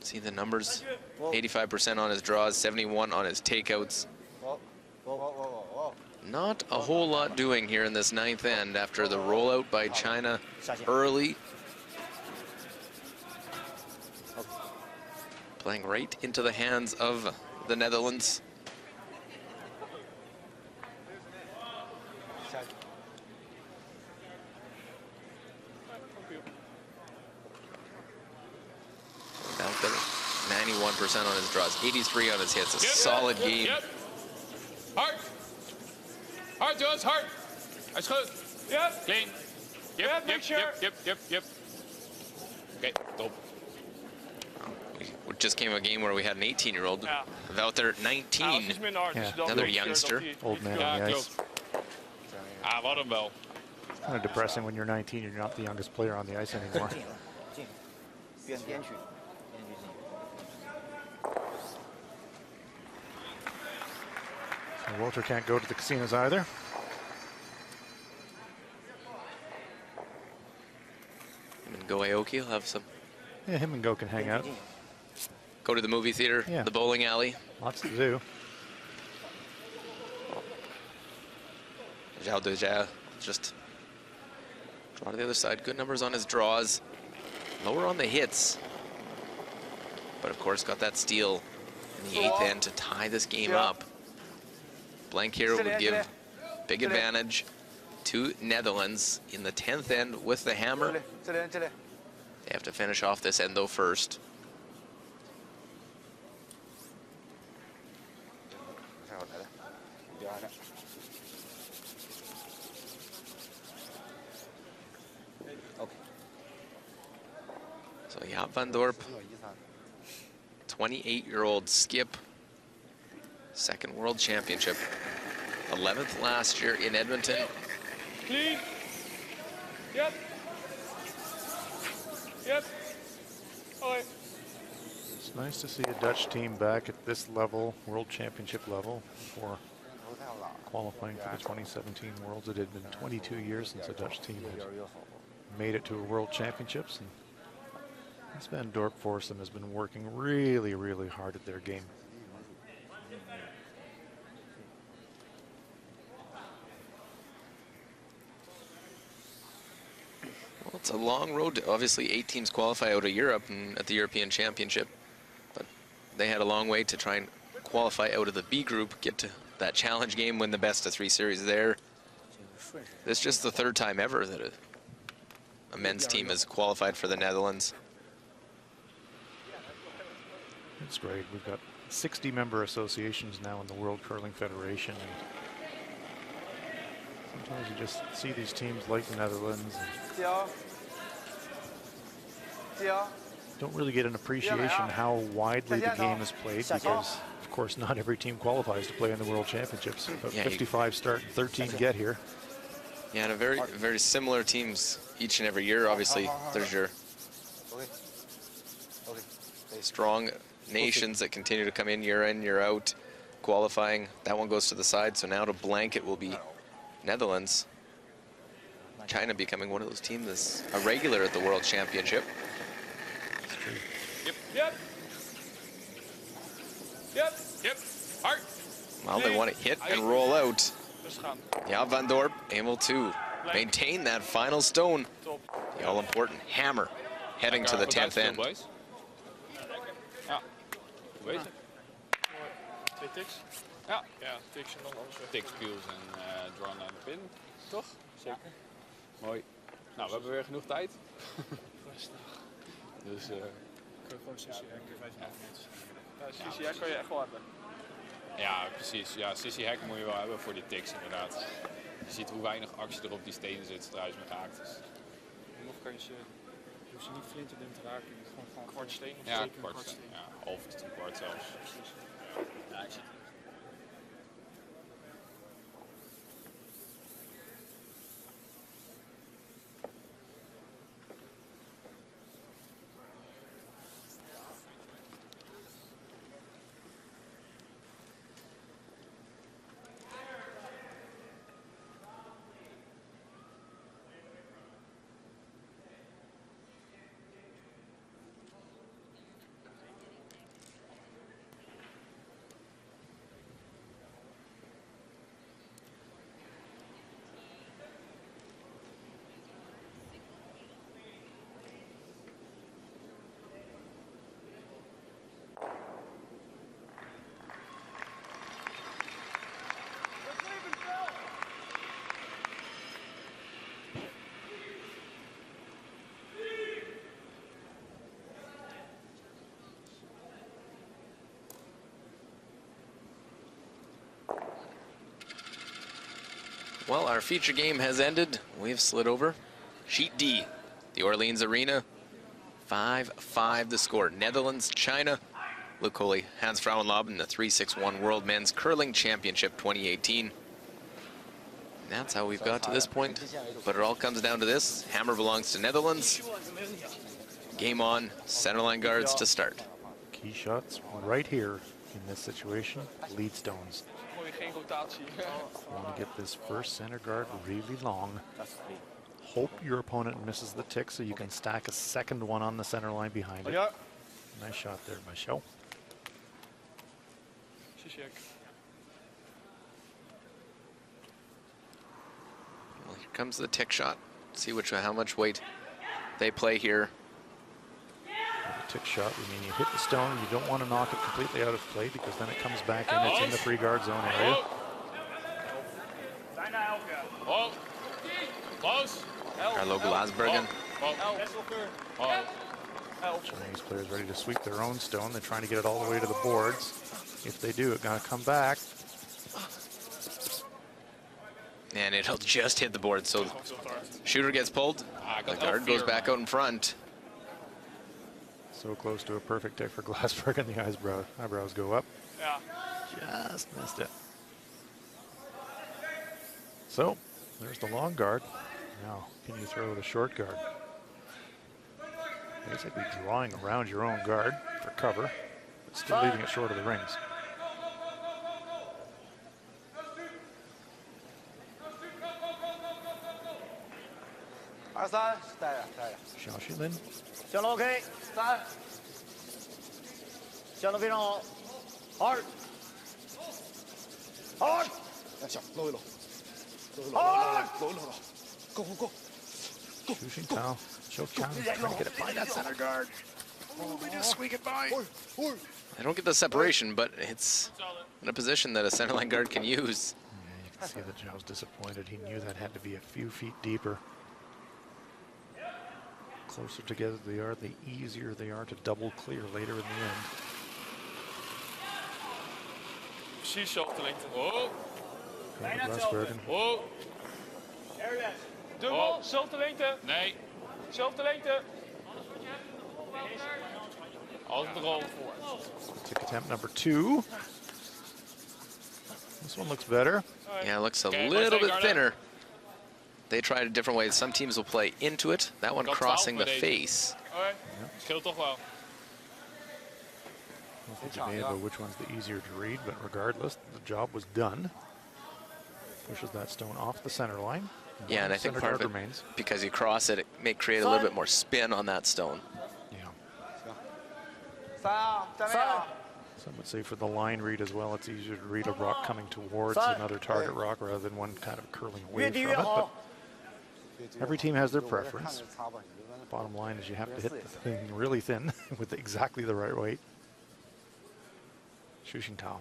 See the numbers, 85% on his draws, 71 on his takeouts. Not a whole lot doing here in this 9th end after the rollout by China early. Playing right into the hands of the Netherlands. Out there, 91% on his draws, 83 on his hits. A solid game. Yep. Hard. Hard, Jones, hard. Hij is goed. Yep. Clean. Yep, make sure. Yep. Okay, top. We just came a game where we had an 18-year-old out there at 19. Iets minder hard. Dus dan Another youngster. Old man Ja, on the ice. klopt. Ah, wat hem wel. It's kind of depressing when you're 19 and you're not the youngest player on the ice anymore. So Walter can't go to the casinos either. Him and Go Aoki will have some. Yeah, him and Go can hang out. Go to the movie theater, Yeah. the bowling alley. Lots to do. Zhao Dejia just draw to the other side. Good numbers on his draws. Lower on the hits. But of course got that steal in the 8th end to tie this game up. Blank here would give big advantage to Netherlands in the 10th end with the hammer. They have to finish off this end though first. So Jaap van Dorp, 28-year-old skip, second world championship, 11th last year in Edmonton. Clean. Yep. Yep. Hoi. It's nice to see a Dutch team back at this level, World Championship level, before qualifying for the 2017 Worlds. It had been 22 years since a Dutch team had made it to a World Championships. And this Van Dorp foursome has been working really, really hard at their game. Well, it's a long road. Obviously, 8 teams qualify out of Europe and at the European Championship, but they had a long way to try and qualify out of the B group, get to that challenge game, win the best of 3 series there. This is just the 3rd time ever that a men's team has qualified for the Netherlands. It's great. We've got 60 member associations now in the World Curling Federation. And sometimes you just see these teams like the Netherlands and don't really get an appreciation how widely the game is played, because of course not every team qualifies to play in the World Championships. But Yeah, 55 start and 13 get here. Yeah, and very similar teams each and every year. Obviously, there's your strong nations that continue to come in, year out, qualifying. That one goes to the side, so now to blanket will be Netherlands. China becoming one of those teams that's a regular at the World Championship. Yep. Hard. Well, they want to hit and roll out. Dus gaan. Jaap van Dorp able to maintain that final stone. The all-important hammer heading to the 10th end. Ja, goed bezig. 2 tiks. Ja, Ja, tiks en dan alles weg. tick skills en draw aan de pin, toch? Zeker. Mooi. Nou, we hebben weer genoeg tijd. Rustig. Dus Kun je gewoon Sissy hacken, 5 minuten. Ja, Sissy hack kan je echt wel hebben. ja, precies. Ja, sissy hack moet je wel hebben voor die ticks inderdaad. Je ziet hoe weinig actie er op die stenen zit zodra je ze mee raakt. Dus, Nog kan je ze, je hoeft ze niet flinterdun te raken. Je moet gewoon kwart steen of ja, zeker een kwart, kwart steen. ja, half tot een kwart zelfs. Precies. Ja, ik zie het. Well, our feature game has ended. We've slid over. Sheet D, the Orleans Arena. 5-5 the score. Netherlands, China. Luke Coley, Hans Frauenlob in the 3-6-1 World Men's Curling Championship 2018. And that's how we've got to this point. But it all comes down to this. Hammer belongs to Netherlands. Game on. Centerline guards to start. Key shots right here in this situation. Lead stones. Want to get this first center guard really long. Hope your opponent misses the tick so you can stack a second one on the center line behind it. Nice shot there by Xiao. Well, here comes the tick shot. See how much weight they play here. The tick shot would mean you hit the stone. You don't want to knock it completely out of play because then it comes back in. It's in the free guard zone area. Oh, close. Carlo Glasbergen. Chinese players ready to sweep their own stone. They're trying to get it all the way to the boards. If they do, it's going to come back. And it'll just hit the board. So shooter gets pulled. The guard goes back out in front. So close to a perfect tick for Glasbergen. The eyebrows go up. Just missed it. So there's the long guard. Now, can you throw the short guard? Basically drawing around your own guard for cover, but still leaving it short of the rings. Xiao Shilin. 向路 OK， 3， 向路非常好，2， 2， 小搂一搂，搂一搂，Go go go！ Xu Xingtao, Xiao Qiang trying to get it by that center guard. Oh, they just squeak it by. I don't get the separation, but it's in a position that a centerline guard can use. Yeah, you can see that Zhao's disappointed. He knew that had to be a few feet deeper. Closer together they are, the easier they are to double clear later in the end. Precies zelfde lengte. Oh, Glasbergen. oh. Dubbel, zelfde lengte, Nee, zelfde lengte. altijd de rol. Tick attempt number 2. This one looks better. Yeah, it looks a Okay, little bit guard thinner. They tried a different way. Some teams will play into it. That one Got crossing the 12 face. Oké, scheelt toch wel. I don't think debate about which one's the easier to read, but regardless, the job was done. Pushes that stone off the center line. Yeah, and I think Center part of guard it, remains. because you cross it, it may create a little bit more spin on that stone. Yeah. 3， 3， Some would say for the line read as well, it's easier to read a rock coming towards another target rock rather than one kind of curling away 越 from 低 it. 越好 But。every team has their preference. Bottom line is you have to hit the thing really thin with exactly the right weight. Xu Xingtao.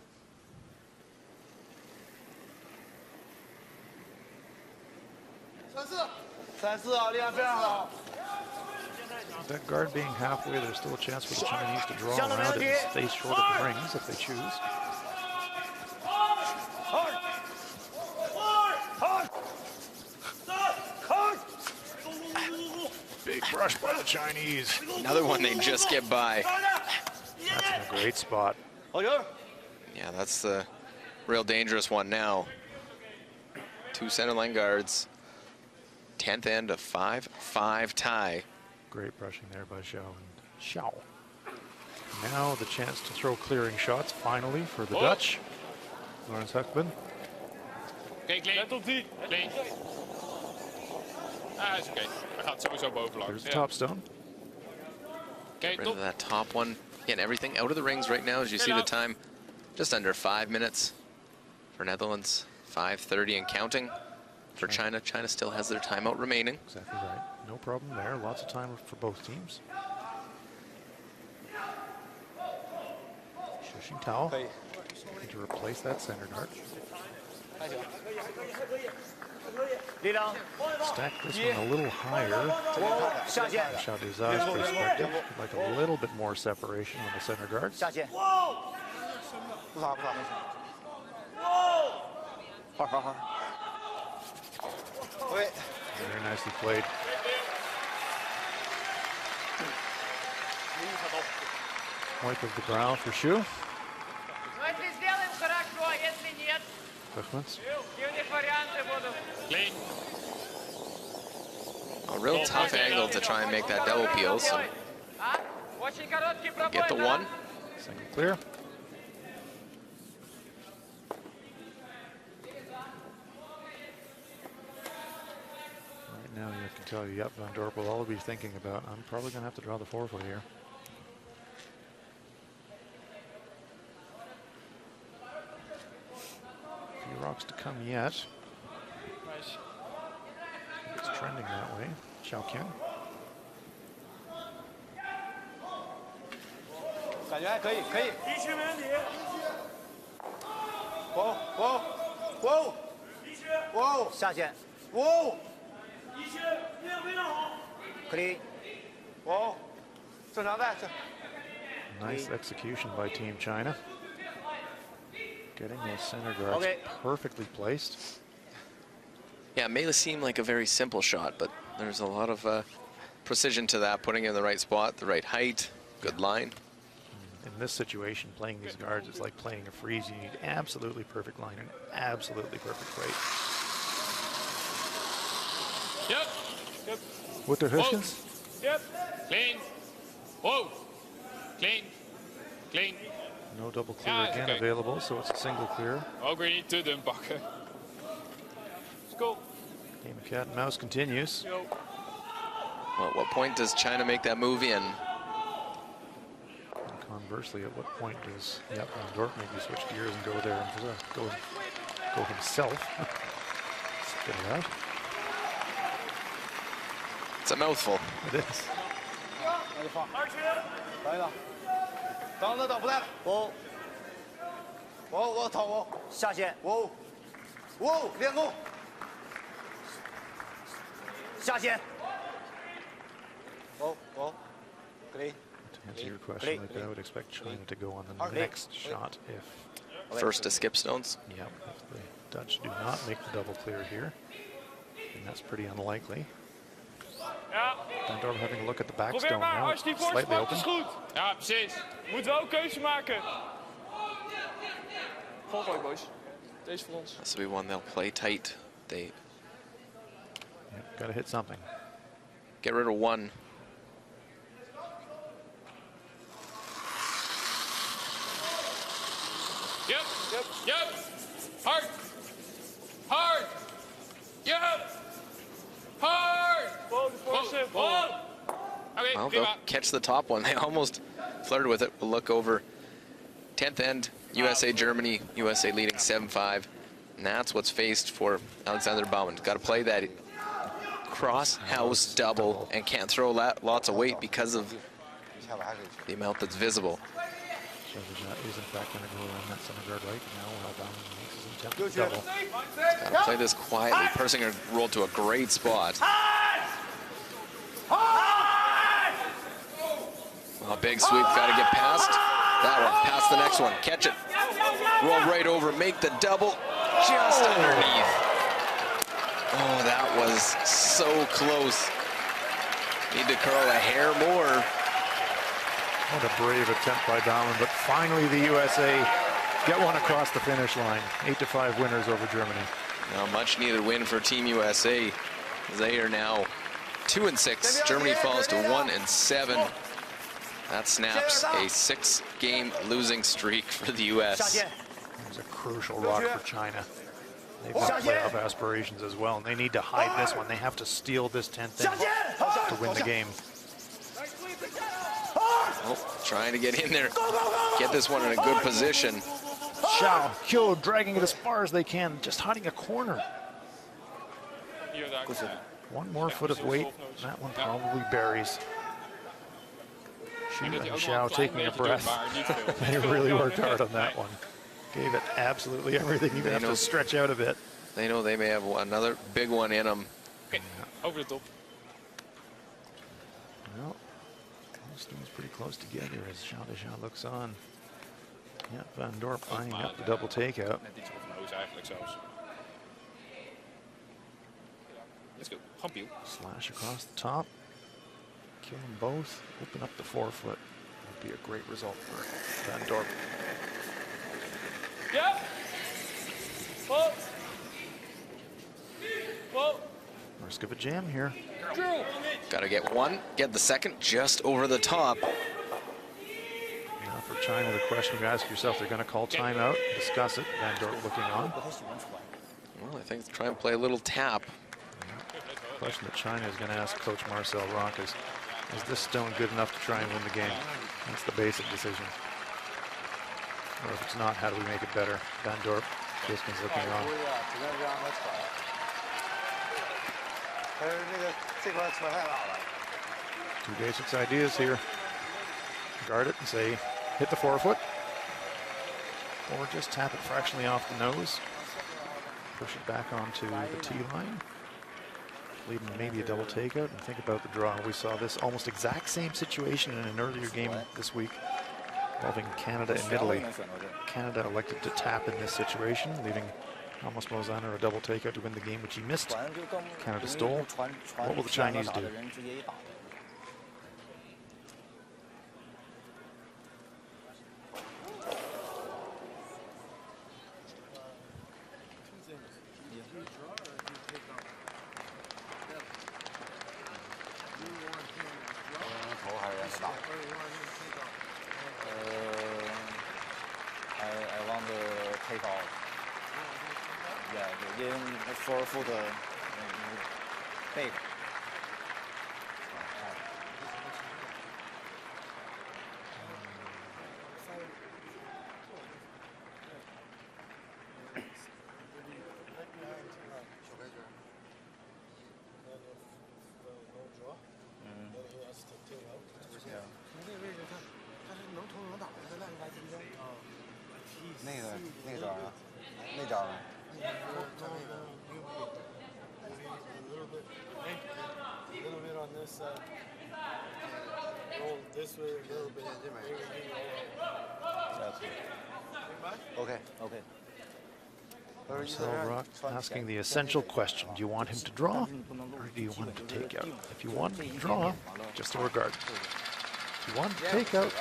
That guard being halfway, there's still a chance for the Chinese to draw around it and stay short of the rings if they choose. Big brush by the Chinese. Another one they just get by. That's in a great spot. Yeah, that's the real dangerous one now. 2 centerline guards. 10th end, a 5-5 tie. Great brushing there by Zhao and Xiao. Now the chance to throw clearing shots finally for the Dutch. Lawrence Huckman. Oké, clean. Let op die. Clean. Ah, is oké. Hij gaat sowieso bovenlangs. There's the top stone. Oké, Rid of top. that top one. Getting everything out of the rings right now. As you see the time, just under 5 minutes for Netherlands. 5:30 and counting for China. China still has their timeout remaining. Exactly right. No problem there. Lots of time for both teams. Xu Xingtao to replace that center guard. 力量， Stack this one a little higher. 下线， Xiao Duza's perspective. Like a little bit more separation on the center guard. 下线， 不打不打，好好好。Very nicely played. Wipe of the brow for Shu. Ну, если сделаем хорошо, а если нет, Huchmans. и у них варианты будут. Clean. A real tough angle to try and make that double peel. So А? Очень короткий пробой, get the да? one. Single clear. Right now, you can tell you, yep, Van Dorp will all be thinking about, I'm probably going to have to draw the forefoot here. Few rocks to come yet. Nice. It's trending that way. Xiaoqian. 感觉还可以，可以。一区没问题。哇哇哇一区，哇！下线。哇一区练得非常好。 ，clean。哇，正常带。 Nice execution by Team China. Getting those center guards Okay. perfectly placed. Yeah, it may seem like a very simple shot, but there's a lot of precision to that, putting it in the right spot, the right height, good line. In this situation, playing these guards is like playing a freeze. You need absolutely perfect line and absolutely perfect weight. Yep. Yep. With their Huskins? Yep. Clean. Whoa. Clean. Clean. No double clear Yeah, again okay. available, so it's a single clear. Ook weer niet te dun pakken. Let's go. Game of cat and mouse continues. Yo. Well, at what point does China make that move in? And conversely, at what point does Van Dorp maybe switch gears and go there and go himself? Spit it out. It's a mouthful. It is. 二区。来一个，等等等不带了。我操我下线。练功。下线。clean。 To answer your question, like I would expect China to go on the Okay. next shot if, First to skip stones. if the Dutch do not make the double clear here. And that's pretty unlikely. Ja, Van Dorp having a look at the back probeer stone maar. now. Als je die It's voorste slightly pakt, open. is goed. Ja, precies. Moet wel een keuze maken. Vol gooi, boys. Deze voor ons. This will be one they'll play tight. They Yep, gotta hit something. get rid of one. Yep. Yep. Yep. Hard. Hard. Yep. Hard. Wow, de voorste. Whoa. Wow. Oké, Well, they'll prima. catch the top one. They almost flirted with it. We'll look over. 10th end, USA, Germany. USA leading 7-5. And that's what's faced for Alexander Baumann. Got to play that cross house double and can't throw lots of weight because of the amount that's visible. Shevchenko is in fact going to go around that center guard right now while Baumann makes his attempt at double. Got to play this quietly. Persinger rolled to a great spot. Well, big sweep, got to get past that one, past the next one, catch it, roll right over, make the double, just underneath. Oh, that was so close. Need to curl a hair more. What a brave attempt by Baumann, but finally the USA get one across the finish line. 8-5 winners over Germany. Now, much needed win for Team USA. They are now 2-6. Germany falls to 1-7. That snaps a 6-game losing streak for the U.S. There's a crucial rock for China. They've got playoff aspirations as well, and they need to hide this one. They have to steal this 10th end to win the game. Oh, trying to get in there, get this one in a good position. Xiao Qiu dragging it as far as they can, just hiding a corner. Hier, daar. One more foot of weight, that one probably buries. Xu and Xiao taking a breath. They really worked hard on that one. Gave it absolutely everything, even have to stretch out a bit. They know they may have another big one in them. Oké, over de top. Well, those teams pretty close together as Xiao Deschamps looks on. Yeah, Van Dorp lining up the double takeout. Net iets over de neus eigenlijk zelfs. Let's go. Hump you. Slash across the top. Kill them both. Open up the forefoot. Would be a great result for Van Dorp. Yep. Whoa. Whoa. Risk of a jam here. Drew. Got to get one, get the second just over the top. Now for China, the question you ask yourself, they're going to call timeout, discuss it. Van Dorp looking on. Well, I think try and play a little tap. The question that China is going to ask Coach Marcel Rock is this stone good enough to try and win the game? That's the basic decision. Or if it's not, how do we make it better? Van Dorp, Giskin's looking on. Two basics ideas here. Guard it and say, hit the forefoot. Or just tap it fractionally off the nose. Push it back onto the tee line. Leading to maybe a double takeout, and think about the draw. We saw this almost exact same situation in an earlier game this week involving Canada and Italy. Canada elected to tap in this situation, leaving Amos Mozano a double takeout to win the game, which he missed. Canada stole. What will the Chinese do? I want to take off. Yeah, for the big. Okay. Marcel Rock asking the essential question. Do you want him to draw, or do you want him to take out? If you want him to draw, just a regard. If you want him to take out,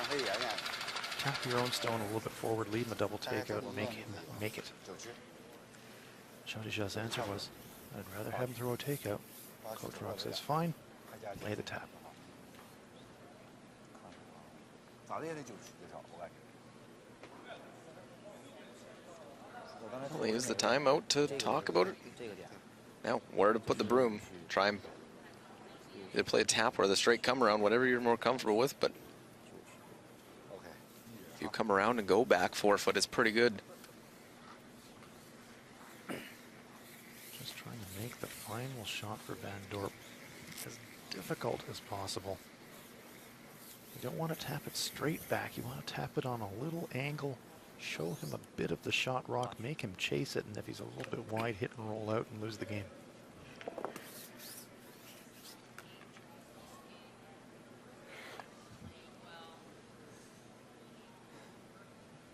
tap your own stone a little bit forward, lead him a double takeout, and make him make it. Chadija's answer was, I'd rather have him throw a takeout. Coach Rock says, fine, lay the tap. We'll use the timeout to talk about it. Now, where to put the broom. Try and either play a tap or the straight come around, whatever you're more comfortable with, but if you come around and go back 4 foot, it's pretty good. Just trying to make the final shot for Van Dorp as difficult as possible. You don't want to tap it straight back. You want to tap it on a little angle, show him a bit of the shot rock, make him chase it, and if he's a little bit wide, hit and roll out and lose the game.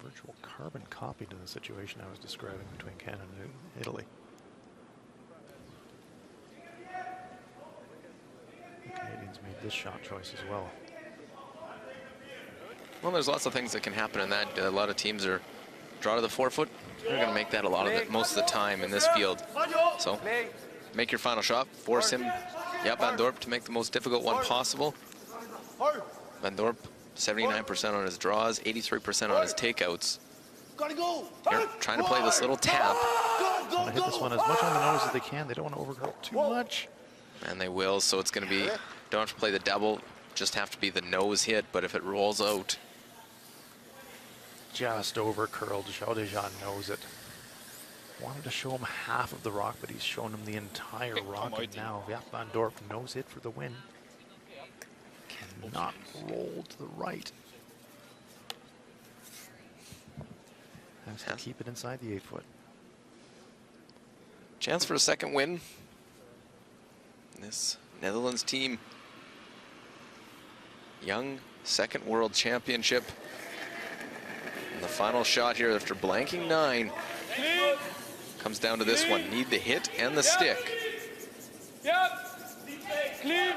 Virtual carbon copy to the situation I was describing between Canada and Italy. The Canadians made this shot choice as well. Well, there's lots of things that can happen in that. A lot of teams are draw to the 4 foot. They're going to make that a lot of it, most of the time in this field. So make your final shot. Force him, Van Dorp, to make the most difficult one possible. Van Dorp, 79% on his draws, 83% on his takeouts. They're trying to play this little tap. Want to hit this one as much on the nose as they can. They don't want to overgrow too much. And they will, so it's going to be, don't have to play the double, just have to be the nose hit, but if it rolls out. Just over curled. Chadijan knows it. Wanted to show him half of the rock, but he's shown him the entire rock. And now Van Dorp nose hit for the win. Cannot roll to the right. Has to keep it inside the 8 foot. Chance for a second win. This Netherlands team. Young second world championship. And the final shot here after blanking 9 comes down to this one. Need the hit and the stick. Yep. Clean.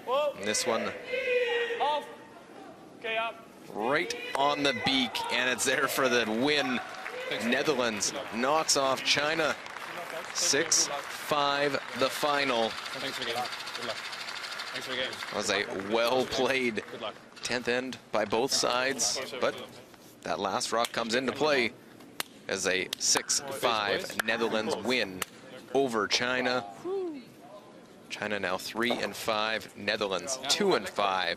Whoa. And this one Off. Okay, up. right on the beak, and it's there for the win. Netherlands knocks off China. 6-5 the final. Thanks for the game. Good luck. Thanks for the game. Was a well-played Good luck. 10th end by both sides, but that last rock comes into play as a 6-5 Netherlands win over China. China now 3-5, Netherlands 2-5.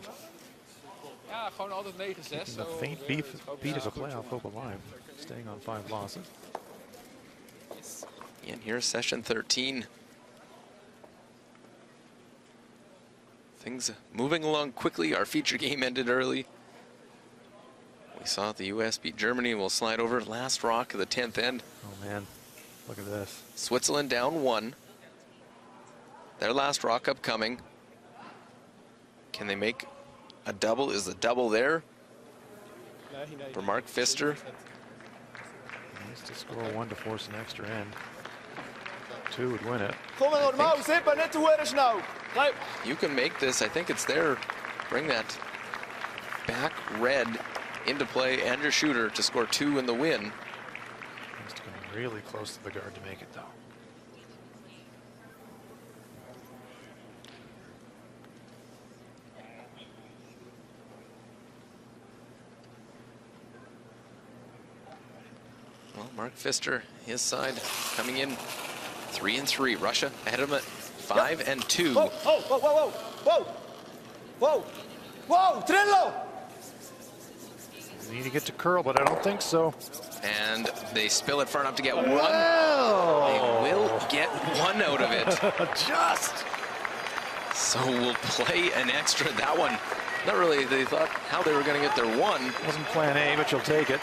Ja, gewoon altijd 9-6. The faint beat of a playoff hope alive, staying on 5 losses. And here's session 13. Things moving along quickly. Our feature game ended early. We saw the US beat Germany. We'll slide over last rock of the 10th end. Oh man, look at this. Switzerland down 1. Their last rock upcoming. Can they make a double? Is the double there for Mark Pfister? He needs to score 1 to force an extra end. 2 would win it. Kom maar normaal zitten, net te horen snel. You can make this. I think it's there. Bring that back red into play and your shooter to score 2 in the win. Needs to come really close to the guard to make it, though. Well, Mark Pfister, his side, coming in 3-3. Russia ahead of him at 5-2. Whoa, whoa, whoa, whoa, whoa, whoa, whoa, Trillo! They need to get to curl, but I don't think so. And they spill it far enough to get 1. Well, They will get 1 out of it. just. So we'll play an extra. That one, not really, they thought how they were going to get their 1. Wasn't plan A, but you'll take it.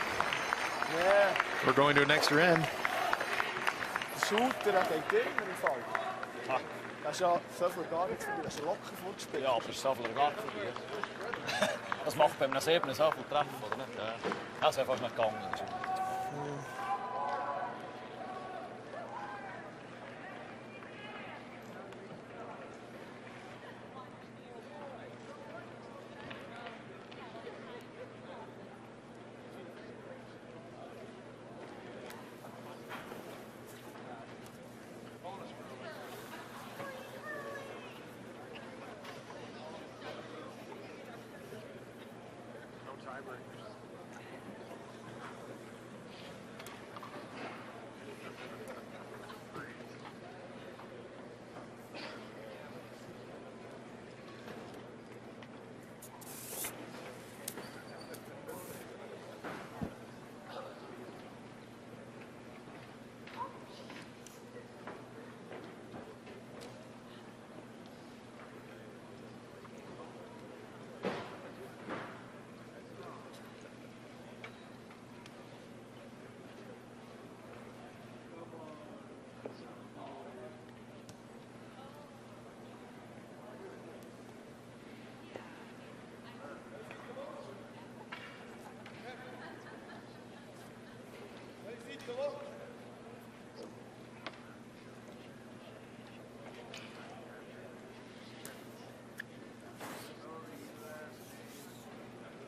Yeah. We're going to an extra end. Shooter, dat heeft ding in ieder geval. Dat is ja zoveel gar niet voor die, dat is locker voorgespielt. Ja, aber es ist so viel Rat für dich. Das macht beim Naseben so viel Treffen, oder nicht? Ja. Das wäre fast nicht gegangen.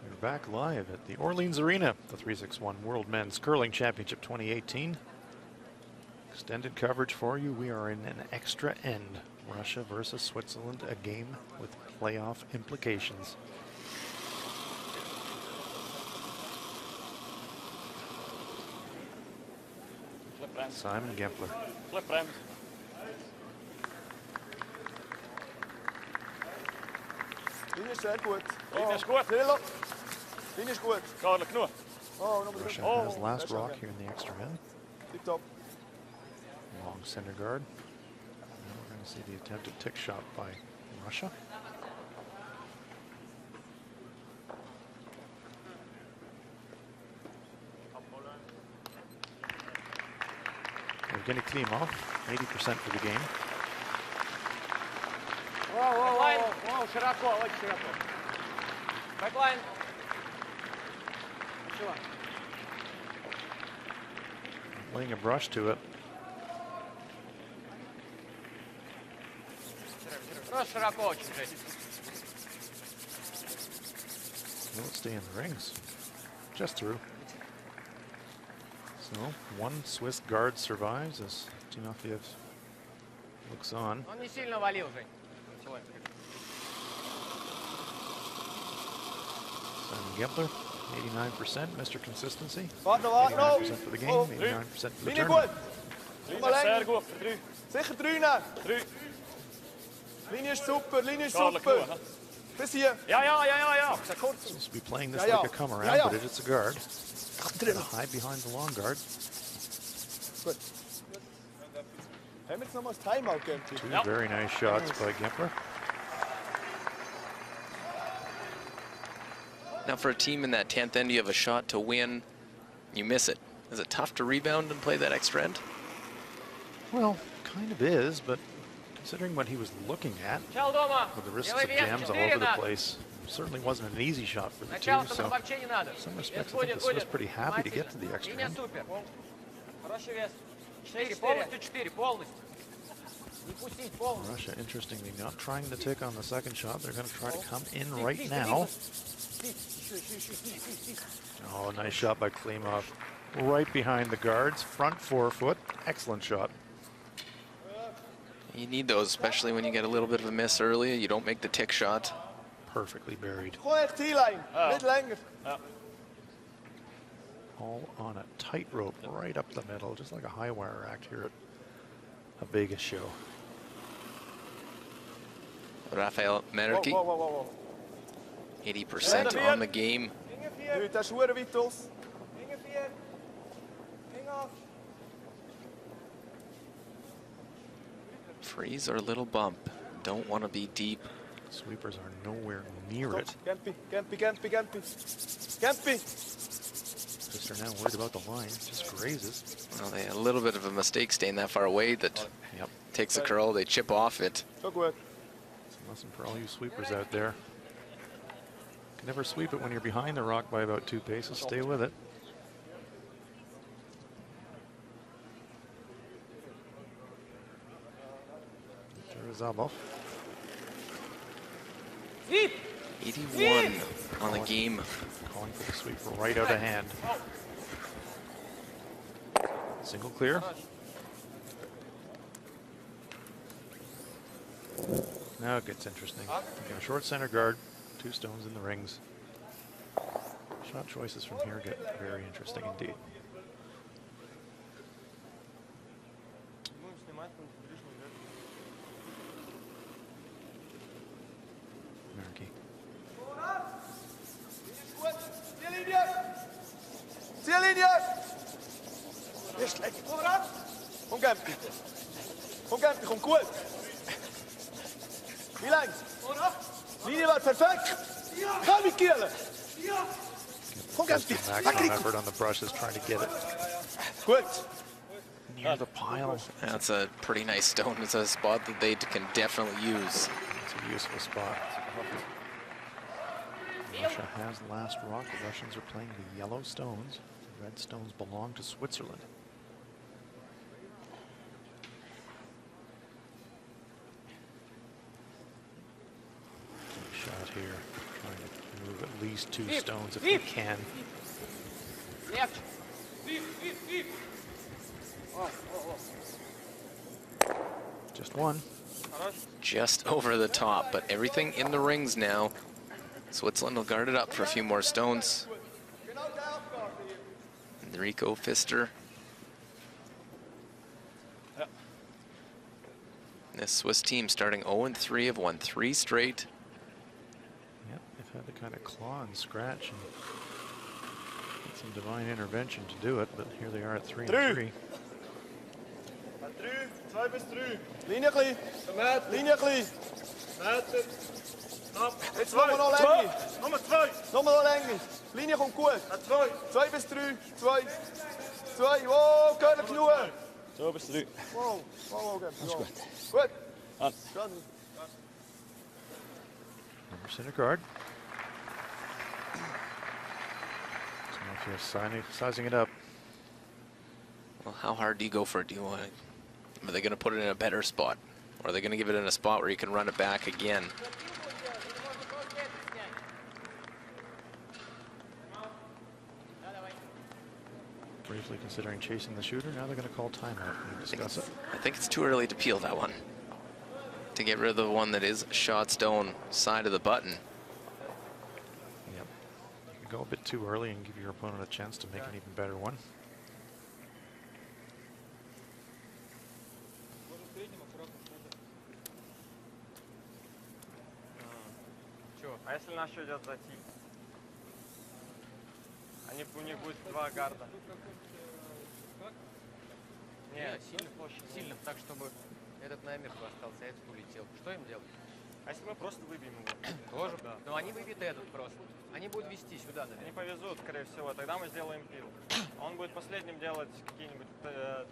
We're back live at the Orleans Arena, the 361 World Men's Curling Championship 2018. Extended coverage for you. We are in an extra end. Russia versus Switzerland, a game with playoff implications. Simon Gempler. Flip rem. Die is sehr gut. Die ist gut. Trillo. Die ist gut. Garlich genug. Oh, nog Russia een. has last rock here in the extra end. Tip top. Long center guard. Now we're going to see the attempted tick shot by Russia. Evgeny Klimov, 80% for the game. Whoa, whoa, whoa, whoa, широко, очень широко. Бэклайн. Sure. Laying a brush to it. Просто широко очень, Жень. Won't stay in the rings. Just through. So one Swiss guard survives as Timofeyev looks on. Он не сильно валил, Жень. Ничего. Simon Gempler, 89%, Mr. Consistency. Warte, 89% for the game, 89% for the Linie tournament. gut. Mal Sehr länger. gut, für 3. Sicher 3 nehmen. 3. Linie ist super, Linie ist Schade, super. genug, Bis hier. Ja. Sehr kurz. Supposed to be playing this Ja, like ja. a come around, Ja, ja. but it's a guard. Hide behind the long guard. Gut. Haben wir jetzt nochmal das Timeout gegeben? Two very nice shots by Gempler. Now for a team in that 10th end, you have a shot to win, you miss it. Is it tough to rebound and play that extra end? Well, kind of is, but considering what he was looking at, Начало дома. with the risks Делай of вес, jams all 4 over the надо. place, certainly wasn't an easy shot for the two, Начало только so вообще не надо. in some Вес respects I think the Swiss будет. pretty happy to get to the extra Линия end. супер. Хороший вес. 4, полностью 4, полностью. Не пустить полностью. Russia, interestingly, not trying to tick on the second shot. They're going to try to come in right now. Oh, nice shot by Klimov. Right behind the guards, front forefoot. Excellent shot. You need those, especially when you get a little bit of a miss early. You don't make the tick shot. Perfectly buried. Gewoon echt T-line. Niet langer. All on a tightrope right up the middle, just like a high wire act here at a Vegas show. Rafael Wow, Merki, wow, wow, wow. 80% on the game. Nu, dat is hoe wit ons. Inge 4. Inge af. Freeze or little bump. Don't want to be deep. Sweepers are nowhere near it. Campy, Campy, Campy, Campy. Campy. Just are now worried about the line. Just grazes. Well, they had a little bit of a mistake staying that far away that takes a curl. They chip off it. Zo goed. It's a lesson for all you sweepers out there. You can never sweep it when you're behind the rock by about 2 paces. Stay with it. Zabov. 81 on the game. Calling for the sweep right out of hand. Single clear. Now it gets interesting. You got a short center guard, 2 stones in the rings. Shot choices from here get very interesting indeed. Merki. Ziellinie! Eerst lekker. Kom eraan. Kom Campy. Kom Campy, kom goed. Niet lang. Linie was perfect. Ga niet killen. Kom Campy. Maximum effort on the brushes trying to get it Goed. near the pile. That's a pretty nice stone. It's a spot that they can definitely use. It's a useful spot. Russia has last rock. The Russians are playing the yellow stones. The red stones belong to Switzerland. Good shot here. Trying to move at least 2 stones if you can. Легче. Just one. Just over the top, but everything in the rings now. Switzerland will guard it up for a few more stones. Enrico Pfister. This Swiss team starting 0-3 have won 3 straight. Yep, they've had to kind of claw and scratch and get some divine intervention to do it, but here they are at 3-3. 3, 2 bis 3. Linie klein. Linie klein. Jetzt nochmal noch länger. Nochmal noch länger. Linie kommt gut. 2 bis 3. 2. 2. Wow, können genug. 2 bis 3. Wow, wow, okay. Das ist gut. Gut. Number center guard. So if you're sizing it up. Well, how hard do you go for it? Do you want? Are they going to put it in a better spot, Or are they going to give it in a spot where you can run it back again? Briefly considering chasing the shooter. Now they're going to call timeout and discuss it. I think it's too early to peel that one. To get rid of the one that is shot stone side of the button. Yep. You can go a bit too early and give your opponent a chance to make an even better one. А если наш идет зайти? У них будет два гарда. Нет, сильно так, чтобы этот намертво остался, а этот улетел. Что им делать? А если мы просто выбьем его? Тоже? Да. Но они выбьют этот просто. Они будут вести сюда, Они наверное. повезут, скорее всего. Тогда мы сделаем пил. Он будет последним делать какие-нибудь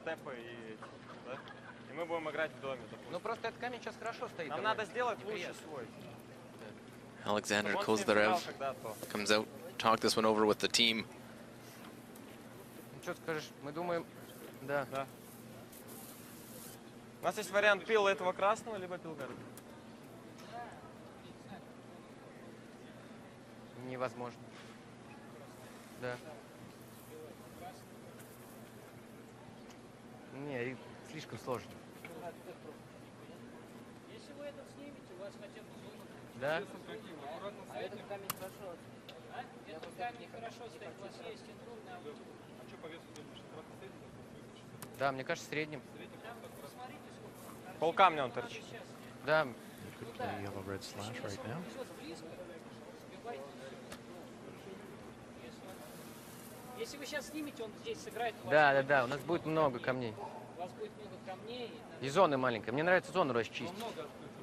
тэпы и эти, да? И мы будем играть в доме, допустим. Ну просто этот камень сейчас хорошо стоит. Нам довольно. надо сделать лучше Неприятно. свой. Alexander Чтобы он с ним Kozdarev сыграл когда-то. comes out, talk this one over with the team. Ну что скажешь? Мы думаем... Да. Да. У нас есть вариант пил этого красного, либо пил гарда. Невозможно. Да. Не, слишком сложно. Если вы этот снимете, у вас хотя бы зона. Да? А этот камень хорошо. А? Этот камень хорошо стоит. У вас есть интрун на ауту. А что по весу думаешь? Обратно стоит? Да, мне кажется, в среднем. Посмотрите, сколько. Пол камня он торчит. Да. You could play yellow-red slash right now. Близко. Сбивайте. Если вы сейчас снимете, он здесь сыграет. Да, да, да. У нас будет много камней. У вас будет много камней. И зоны маленькая. Мне нравится зону расчистить.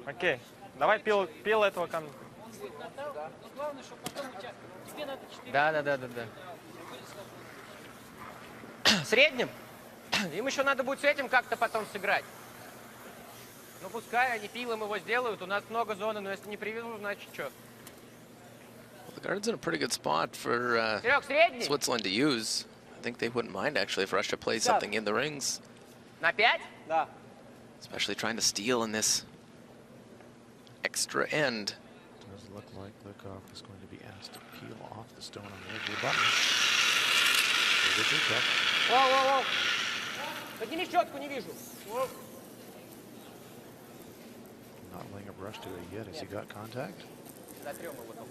Окей. Давай пил этого камня. Он будет наталкивать. Но главное, чтобы потом у тебя... Тебе надо 4. Да, да, да, да, да. Средним? Им еще надо будет с этим как-то потом сыграть. Ну пускай они пилом его сделают. У нас много зоны, но если не привезут, значит что? Well, the guard's in a pretty good spot for Серег, средний? Switzerland to use. I think they wouldn't mind actually if Russia plays something in the rings, На 5? Да. especially trying to steal in this extra end. Does look like Lukov is going to be asked to peel off the stone on the edge of the button. Very good check. Воу-воу-воу. Подними щетку, не вижу. Not laying a brush to it yet. Has he got contact? Сотрем его потом.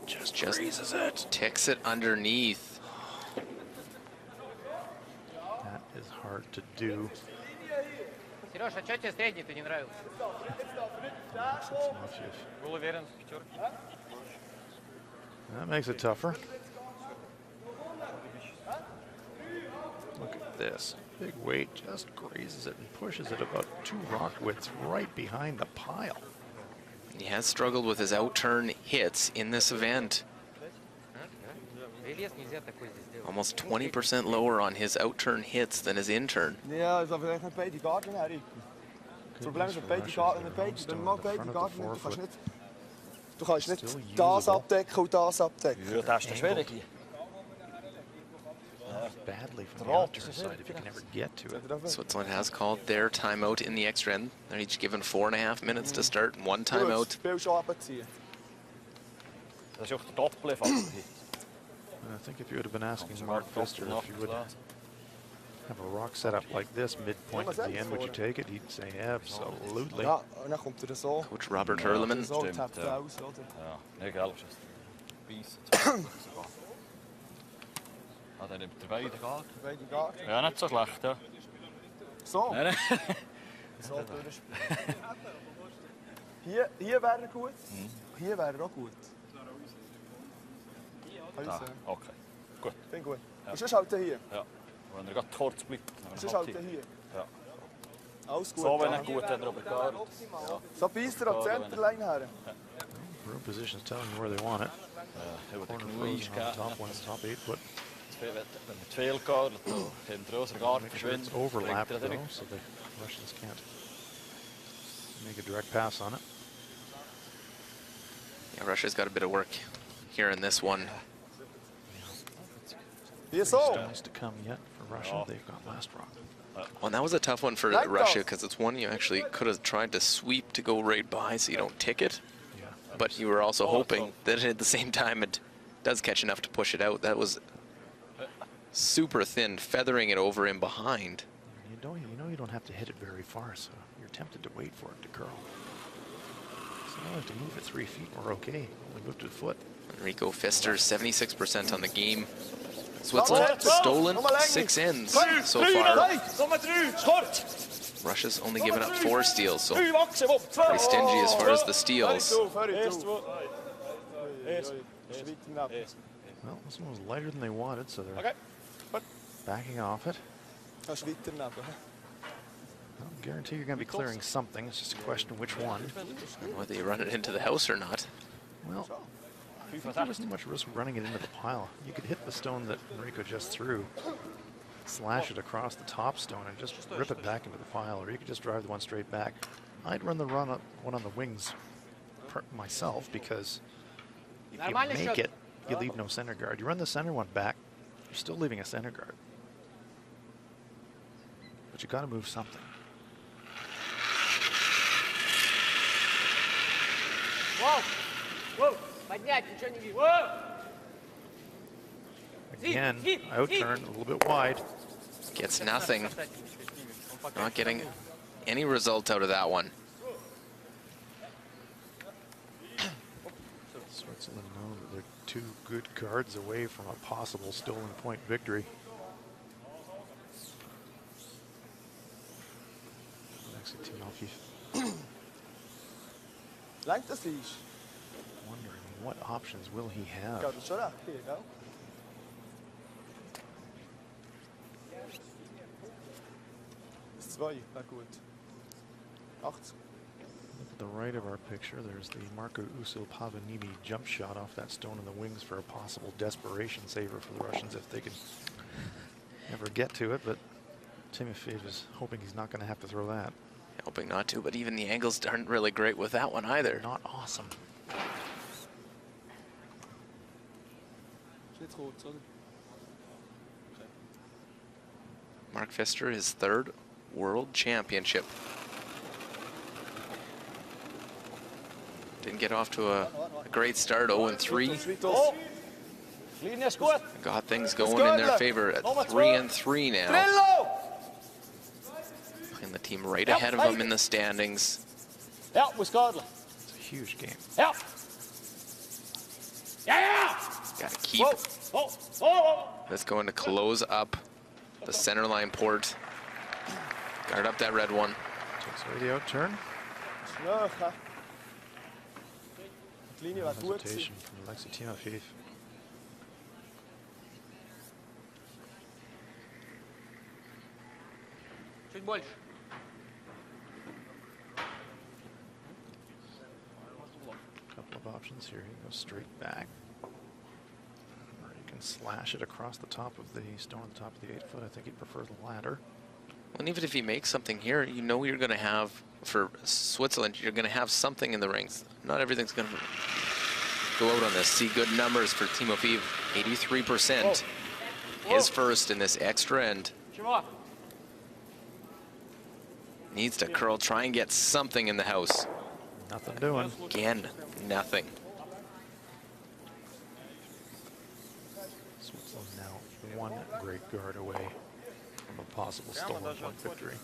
Just grazes it. Ticks it underneath. That is hard to do. Сереж, а что тебе средний-то не нравился? Был уверен в пятерке. That makes it tougher. Look at this. Big weight just grazes it and pushes it about 2 rock widths right behind the pile. He has struggled with his outturn hits in this event. Рельеф нельзя такой здесь делать. Almost 20% lower on his outturn hits than his intern. Ja, is dat vielleicht nicht beide Garten herrichten. Das Problem ist, wenn du mal beide Garten nimmst, du kannst nicht das abdecken und das abdecken. Ja, das ist schwierig. Badly from the outturn side if you can ever get to it. Switzerland has called their timeout in the extra end. They're each given 4.5 minutes to start and 1 timeout. Spiel schon abziehen. Das ist auch der Doppeleffekt hier. I think if you would have been asking Mark Pfister if you would have a rock set up like this midpoint of the end, would you take it? He'd say absolutely. Ja, und dann kommt er so. Coach Robert Hurleman. So tappt er aus, oder? Ja, egal. Beißen. Ah, dann nimmt er beide Garten. Beide Garten. Ja, nicht so schlecht, ja. So? Nein, nein. So durchspielen. Hier wäre er gut. Hier wäre er auch gut. Ah, okay. Gut. Finde gut. Ja. Und sonst halt hier. Ja. Wenn er gerade kurz bleibt. Sonst halt hier. Ja. Alles gut. So, wenn er gut hat, aber gar nicht. Ja. So beißt er an die Centerline her. Room positions telling you where they want it. Corner frozen on top one, top 8 foot. Wenn er zu viel geht, dann kann der größere Garten Make sure it's verschwinden. overlapped Bringt er though, nicht. so the Russians can't make a direct pass on it. Yeah, Russia's got a bit of work here in this one. stones to come yet for Russia. They've got last rock. Well, and that was a tough one for Russia because it's one you actually could have tried to sweep to go right by so you don't tick it. Yeah. But you were also hoping that at the same time it does catch enough to push it out. That was super thin, feathering it over in behind. You know you don't have to hit it very far, so you're tempted to wait for it to curl. So now we have to move it 3 feet. We're okay. Only moved it a foot. Enrico Pfister, 76% on the game. Switzerland stolen 6 ends so far. Russia's only given up 4 steals, so pretty stingy as far as the steals. Well, this one was lighter than they wanted, so they're backing off it. I guarantee you're going to be clearing something. It's just a question of which one. And whether you run it into the house or not. Well, I think there wasn't much risk running it into the pile. You could hit the stone that Enrico just threw, slash it across the top stone, and just rip it back into the pile, or you could just drive the one straight back. I'd run the one on the wings myself, because if you make it, you leave no center guard. You run the center one back, you're still leaving a center guard. But you got to move something. Whoa! Whoa! Поднять, ничего не вижу. Again, outturn, a little bit wide. Gets nothing. Not getting any result out of that one. Switzerland know that they're 2 good guards away from a possible stolen point victory. Wondering what options will he have? Look at the right of our picture. There's the Marco Usil Pavanimi jump shot off that stone in the wings for a possible desperation saver for the Russians if they can ever get to it. But Timofeyev is hoping he's not going to have to throw that. Hoping not to, but even the angles aren't really great with that one either. Not awesome. Mark Pfister, his 3rd World Championship. Didn't get off to a great start, 0-3. Got things going in their favor at 3-3 now. And the team right ahead of them in the standings. It's a huge game. Got to keep this going to close up the center line port. Guard up that red one. Takes away the outturn. Hesitation from Alexei Timofeyev. Чуть больше. Couple of options here. You go straight back. Or you can slash it across the top of the stone on the top of the 8 foot. I think he prefers the latter. And even if you make something here, you know you're going to have, for Switzerland, you're going to have something in the rings. Not everything's going to go out on this. See good numbers for Timofeyev, 83%. His first in this extra end. Needs to curl, try and get something in the house. Nothing doing. Again, nothing. Switzerland now 1 great guard away from a possible stolen point victory.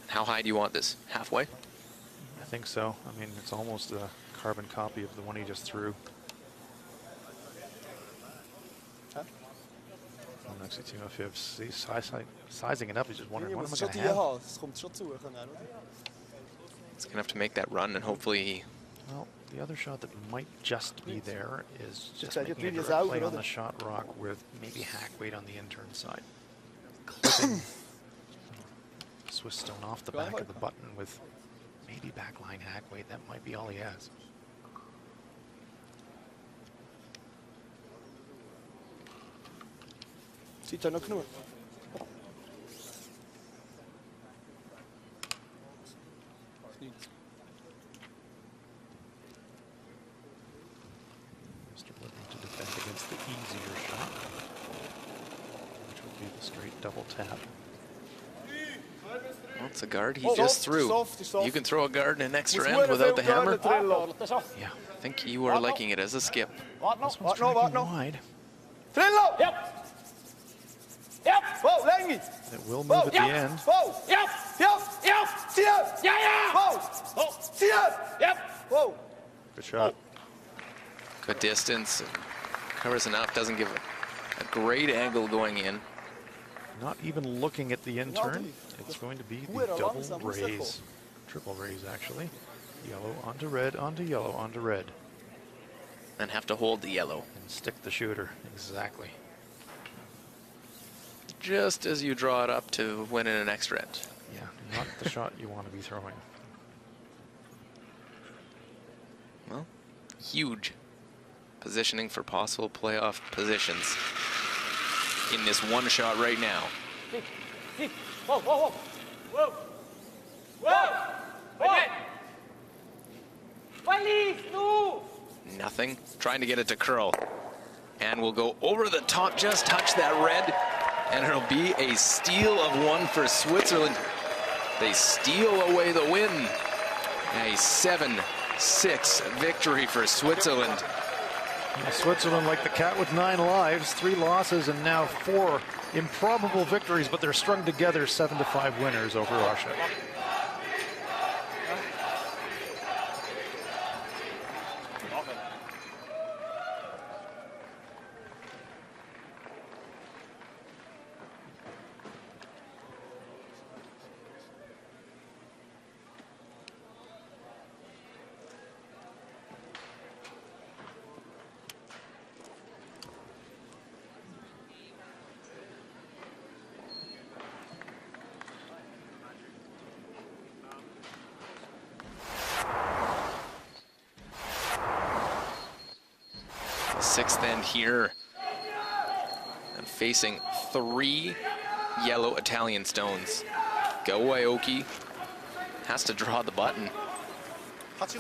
How high do you want this? Halfway? I think so. I mean, it's almost a carbon copy of the one he just threw. Alexei Timofeyev, he's sizing it up. He's just wondering, what am I going to have? He's going to have to make that run, and hopefully he... Well, the other shot that might just be there is just making a direct play on the shot rock with maybe hack weight on the intern side. Clipping Swiss stone off the back of the button with maybe backline hack weight. That might be all he has. Zieht er noch genug? Mr. looking to defend against the easier shot. Straight double tap. Well, it's a guard he just threw. You can throw a guard in an extra end without the hammer. Yeah, I think you are liking it as a skip. This one's tracking wide. Trillo! Yep. Yep. Whoa, Lengi. It will move at the end. Whoa. Yep. Yep. Yep. See it. Yeah, yeah. Whoa. See it. Yep. Whoa. Good shot. Good distance. Covers enough. Doesn't give a great angle going in. Not even looking at the in turn. It's going to be the double raise. Triple raise, actually. Yellow onto red, onto yellow, onto red. And have to hold the yellow. And stick the shooter. Exactly. Just as you draw it up to win in an extra end. Yeah, not the shot you want to be throwing. Well, huge positioning for possible playoff positions in this one shot right now. Whoa, whoa, whoa. Whoa. Whoa. Nothing. Trying to get it to curl. And we'll go over the top, just touch that red. And it'll be a steal of one for Switzerland. They steal away the win. A 7-6 victory for Switzerland. Yeah, Switzerland, like the cat with 9 lives, 3 losses and now 4 improbable victories, but they're strung together 7-5 winners over Russia. Sixth end here, and facing 3 yellow Italian stones. Go Aoki has to draw the button. And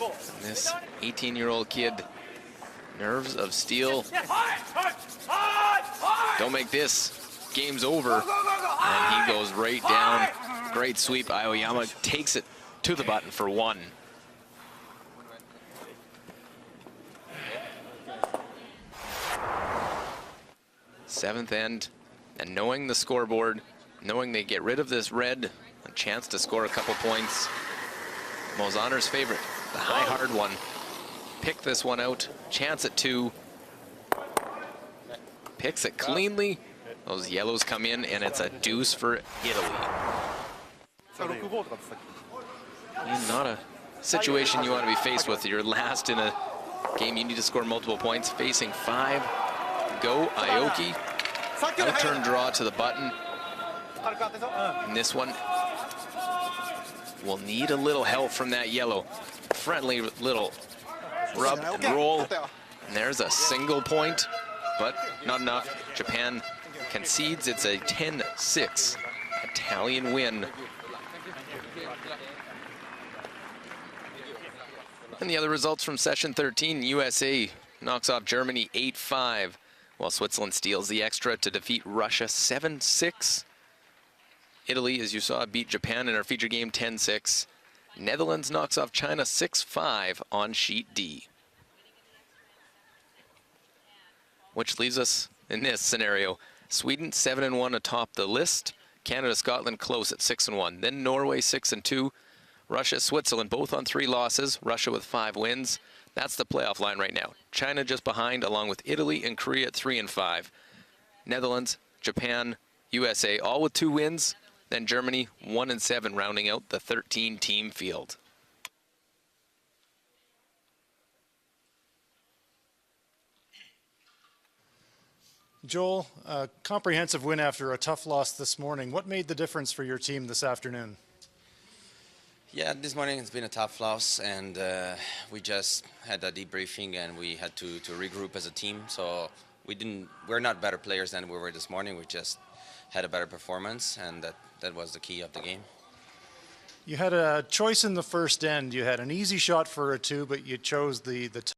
this 18-year-old kid, nerves of steel. Don't make this, game's over. And he goes right down. Great sweep. Aoyama takes it to the button for 1. Seventh end, and knowing the scoreboard, knowing they get rid of this red, a chance to score a couple points. Mozaner's favorite, the high hard one. Pick this one out, chance at 2. Picks it cleanly. Those yellows come in, and it's a deuce for Italy. Not a situation you want to be faced with. You're last in a game, you need to score multiple points. Facing 5. Go Aoki. Out-turn draw to the button. And this one will need a little help from that yellow. Friendly little rub and roll. And there's a single point, but not enough. Japan concedes. It's a 10-6 Italian win. And the other results from session 13, USA knocks off Germany 8-5. While Switzerland steals the extra to defeat Russia 7-6. Italy, as you saw, beat Japan in our feature game 10-6. Netherlands knocks off China 6-5 on sheet D. Which leaves us in this scenario. Sweden 7-1 atop the list. Canada, Scotland close at 6-1. Then Norway 6-2. Russia, Switzerland both on 3 losses. Russia with 5 wins. That's the playoff line right now. China just behind, along with Italy and Korea at 3-5. Netherlands, Japan, USA, all with 2 wins. Then Germany, 1-7, rounding out the 13-team field. Joel, a comprehensive win after a tough loss this morning. What made the difference for your team this afternoon? Yeah, this morning it's been a tough loss, and we just had a debriefing, and we had to regroup as a team. So we're not better players than we were this morning. We just had a better performance, and that was the key of the game. You had a choice in the first end. You had an easy shot for a 2, but you chose the